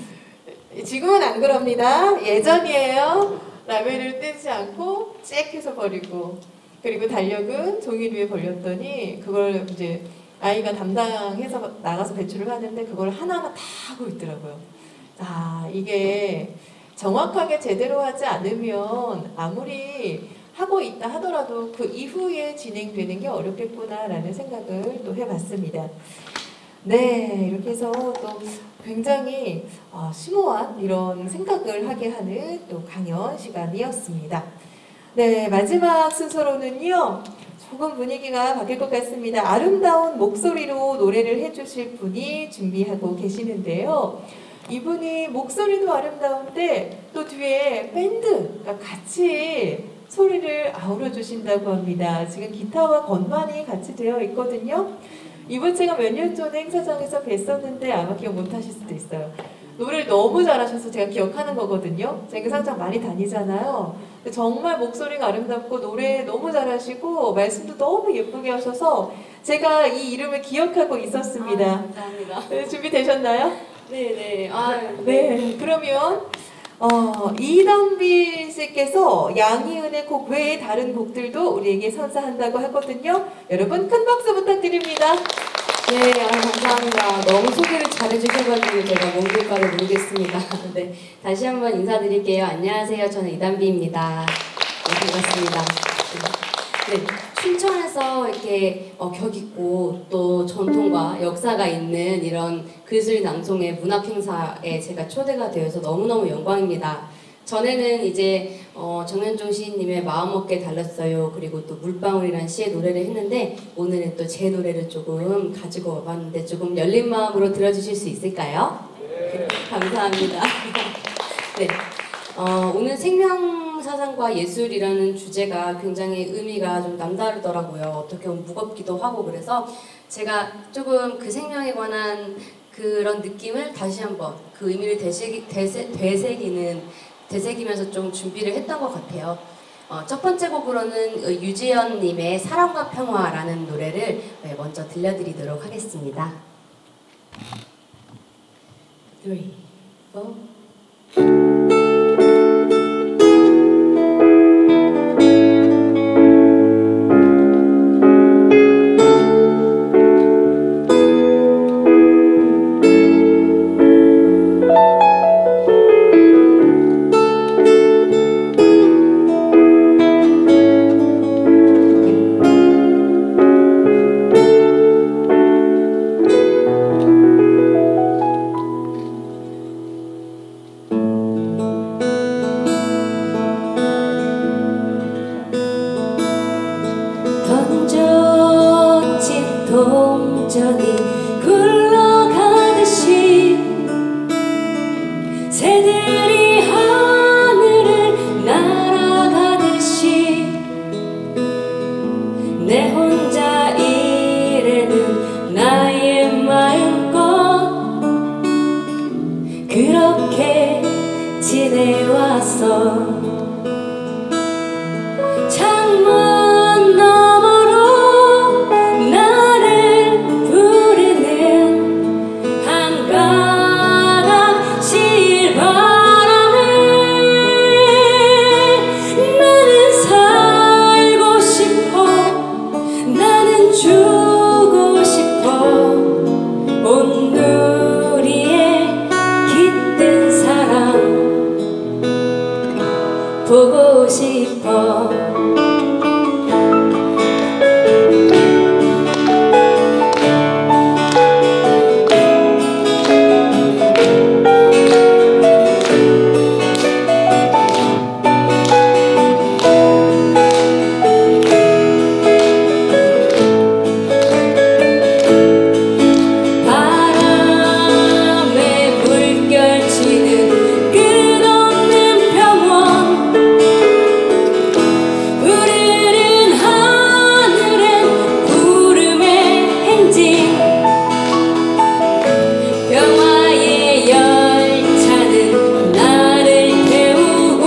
지금은 안 그럽니다. 예전이에요. 라벨을 떼지 않고 쬐 해서 버리고 그리고 달력은 종이 위에 벌렸더니 그걸 이제 아이가 담당해서 나가서 배출을 하는데 그걸 하나하나 다 하고 있더라고요. 이게 정확하게 제대로 하지 않으면 아무리 하고 있다 하더라도 그 이후에 진행되는 게 어렵겠구나라는 생각을 또 해봤습니다. 네, 이렇게 해서 또 굉장히 심오한 이런 생각을 하게 하는 또 강연 시간이었습니다. 네, 마지막 순서로는요. 조금 분위기가 바뀔 것 같습니다. 아름다운 목소리로 노래를 해주실 분이 준비하고 계시는데요. 이분이 목소리도 아름다운데 또 뒤에 밴드가 같이 소리를 아우러 주신다고 합니다. 지금 기타와 건반이 같이 되어 있거든요. 이분 제가 몇 년 전에 행사장에서 뵀었는데 아마 기억 못 하실 수도 있어요. 노래를 너무 잘하셔서 제가 기억하는 거거든요. 제가 행사장 많이 다니잖아요. 근데 정말 목소리가 아름답고 노래 너무 잘하시고 말씀도 너무 예쁘게 하셔서 제가 이 이름을 기억하고 있었습니다. 감사합니다. 네, 준비되셨나요? 네네. 네. 그러면 이담비 씨께서 양희은의 곡 외에 다른 곡들도 우리에게 선사한다고 하거든요. 여러분 큰 박수 부탁드립니다. 네, 감사합니다. 너무 소개를 잘해주셔가지고 제가 뭔길까를 모르겠습니다. 네, 다시 한번 인사드릴게요. 안녕하세요. 저는 이단비입니다. 네, 반갑습니다. 네, 춘천에서 이렇게 격 있고 또 전통과 역사가 있는 이런 글쓰기 낭송의 문학 행사에 제가 초대가 되어서 너무너무 영광입니다. 전에는 이제 정현종 시인님의 마음먹게 달랐어요, 그리고 또 물방울이라는 시의 노래를 했는데 오늘은 또 제 노래를 조금 가지고 와봤는데 조금 열린 마음으로 들어주실 수 있을까요? 네. 감사합니다. 네, 오늘 생명사상과 예술이라는 주제가 굉장히 의미가 좀 남다르더라고요. 어떻게 보면 무겁기도 하고, 그래서 제가 조금 그 생명에 관한 그런 느낌을 다시 한번 그 의미를 되새기면서 좀 준비를 했던 것 같아요. 첫 번째 곡으로는 유지연님의 사랑과 평화라는 노래를 먼저 들려드리도록 하겠습니다. 3, 4 던져진 동전이 굴러가듯이 새들이 하늘을 날아가듯이 내 혼자 일에는 나의 마음껏 그렇게 지내왔어. 창문 너머로 나를 부르는 한가닥 실바람에 나는 살고 싶어, 나는 주고 싶어. 온누리에 깃든 사람 보고 싶어. 바람에 물결치는 끝없는 평원, 흐르는 하늘엔 구름의 행진, 평화의 열차는 나를 태우고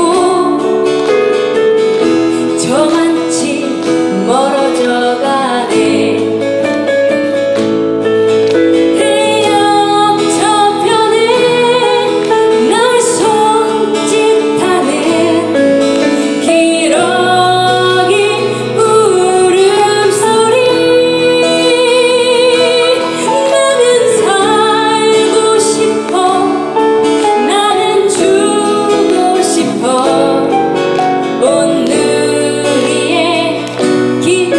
저만치 멀어져 가네. 해역 저편에 날 손짓하는 기러기 울음소리, 나는 살고 싶어, 나는 주고 싶어. 온누리에 깃든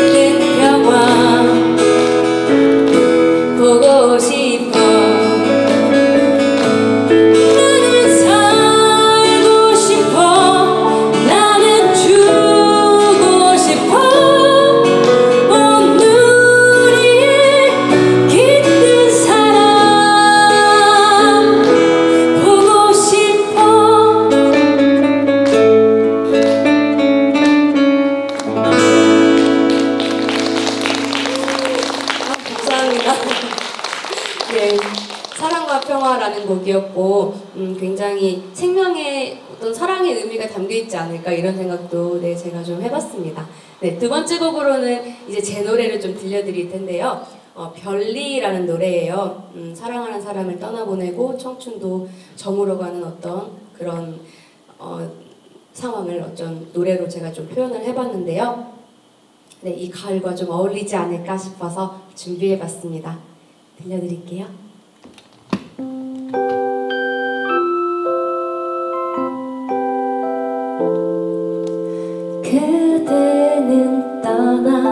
평화 보고 싶어. 나는 살고 싶어, 나는 주고 싶어. 온누리에 깃든 사람 보고 싶어. 감사합니다. 네, 사랑과 평화라는 곡이었고 굉장히 생명의 어떤 사랑의 의미가 담겨 있지 않을까 이런 생각도 제가 좀 해봤습니다. 네, 두 번째 곡으로는 이제 제 노래를 좀 들려드릴 텐데요. 별리라는 노래예요. 사랑하는 사람을 떠나보내고 청춘도 저물어가는 어떤 그런 상황을 어떤 노래로 제가 좀 표현을 해봤는데요. 네, 이 가을과 좀 어울리지 않을까 싶어서 준비해봤습니다. 들려드릴게요. 그대는 떠나가고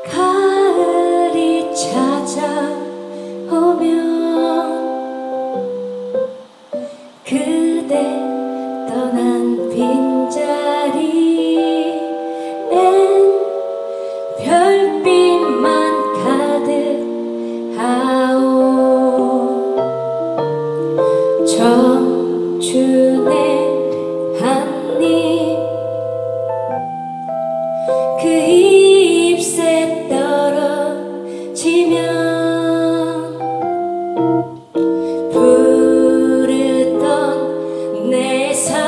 가을이 찾아오면 그대 떠난 빈자리엔 별빛만 가득하오. 청춘의 한입 그 잎새 떨어지면 부르던 내 사랑도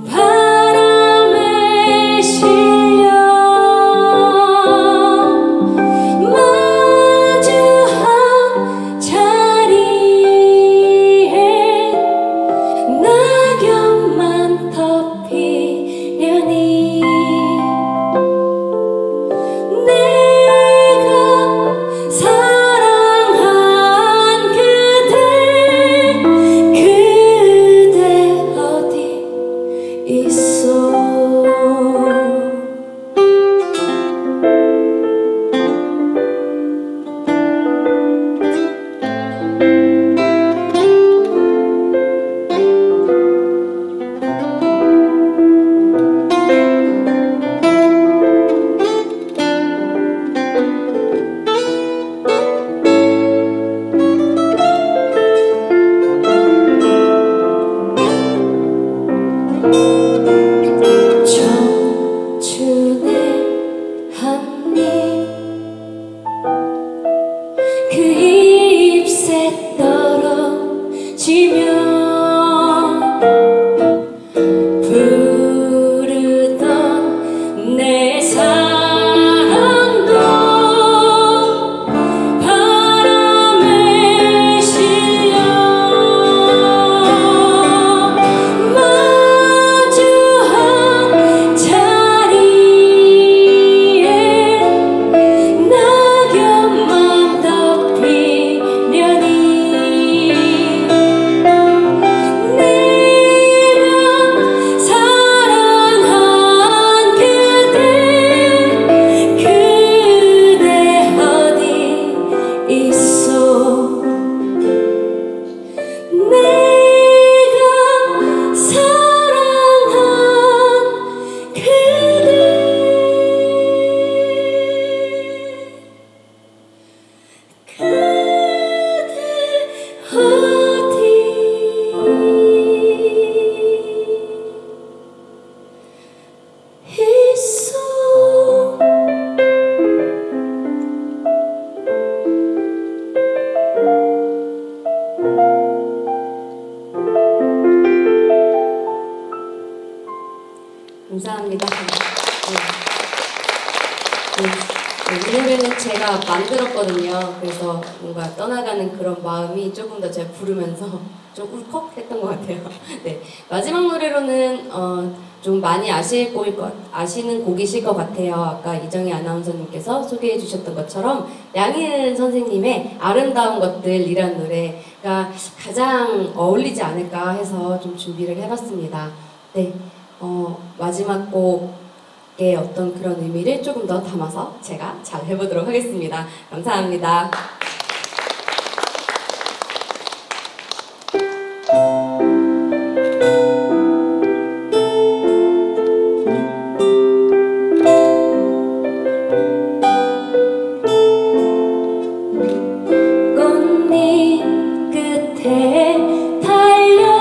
바람에 실려 마주한 자리에 낙엽만 덮이려니 내가 사랑한 그대 어디 있어. 청춘의 한입 그 잎새 떨어지면 부르던 내 사랑도 바람에 실려 마주한 자리에 낙엽만 덮이려니 내가 사랑한 그대 어디 있어. 내가 사랑한 그대 어디 있어. 감사합니다. 이 노래는 제가 만들었거든요. 그래서 뭔가 떠나가는 그런 마음이 조금 더 제가 부르면서 좀 울컥했던 것 같아요. 네, 마지막 노래로는 좀 많이 아시는 곡이실 것 같아요. 아까 이정희 아나운서님께서 소개해 주셨던 것처럼 양희은 선생님의 아름다운 것들이란 노래가 가장 어울리지 않을까 해서 좀 준비를 해봤습니다. 네, 마지막 곡의 어떤 그런 의미를 조금 더 담아서 제가 잘 해보도록 하겠습니다. 감사합니다. 꽃잎 끝에 달려있는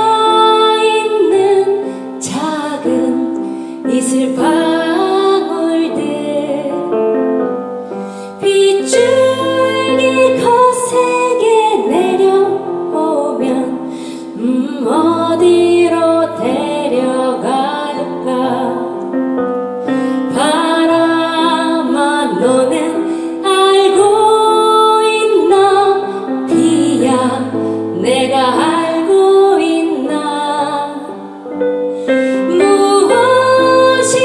작은 이슬 방울들 빗줄기 거세게 내려오면 어디로 데려갈까. 바람아 너는 알고 있나. 비야 내가 알고 있나. 무엇이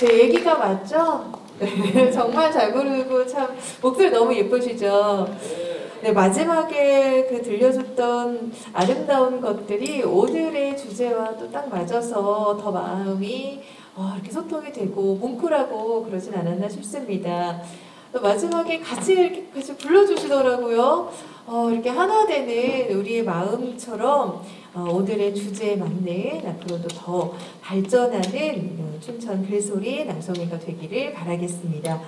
제 얘기가 맞죠? 네, 정말 잘 부르고 참 목소리 너무 예쁘시죠? 네, 마지막에 그 들려줬던 아름다운 것들이 오늘의 주제와 또 딱 맞아서 더 마음이 이렇게 소통이 되고 뭉클하고 그러진 않았나 싶습니다. 또 마지막에 같이 불러주시더라고요. 이렇게 하나 되는 우리의 마음처럼 오늘의 주제에 맞는 앞으로도 더 발전하는 춘천 글소리 낭송회가 되기를 바라겠습니다.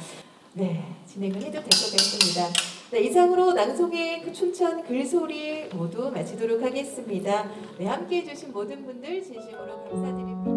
네, 진행을 해도 될 것 같습니다. 네, 이상으로 낭송회 춘천 글소리 모두 마치도록 하겠습니다. 네, 함께해 주신 모든 분들 진심으로 감사드립니다.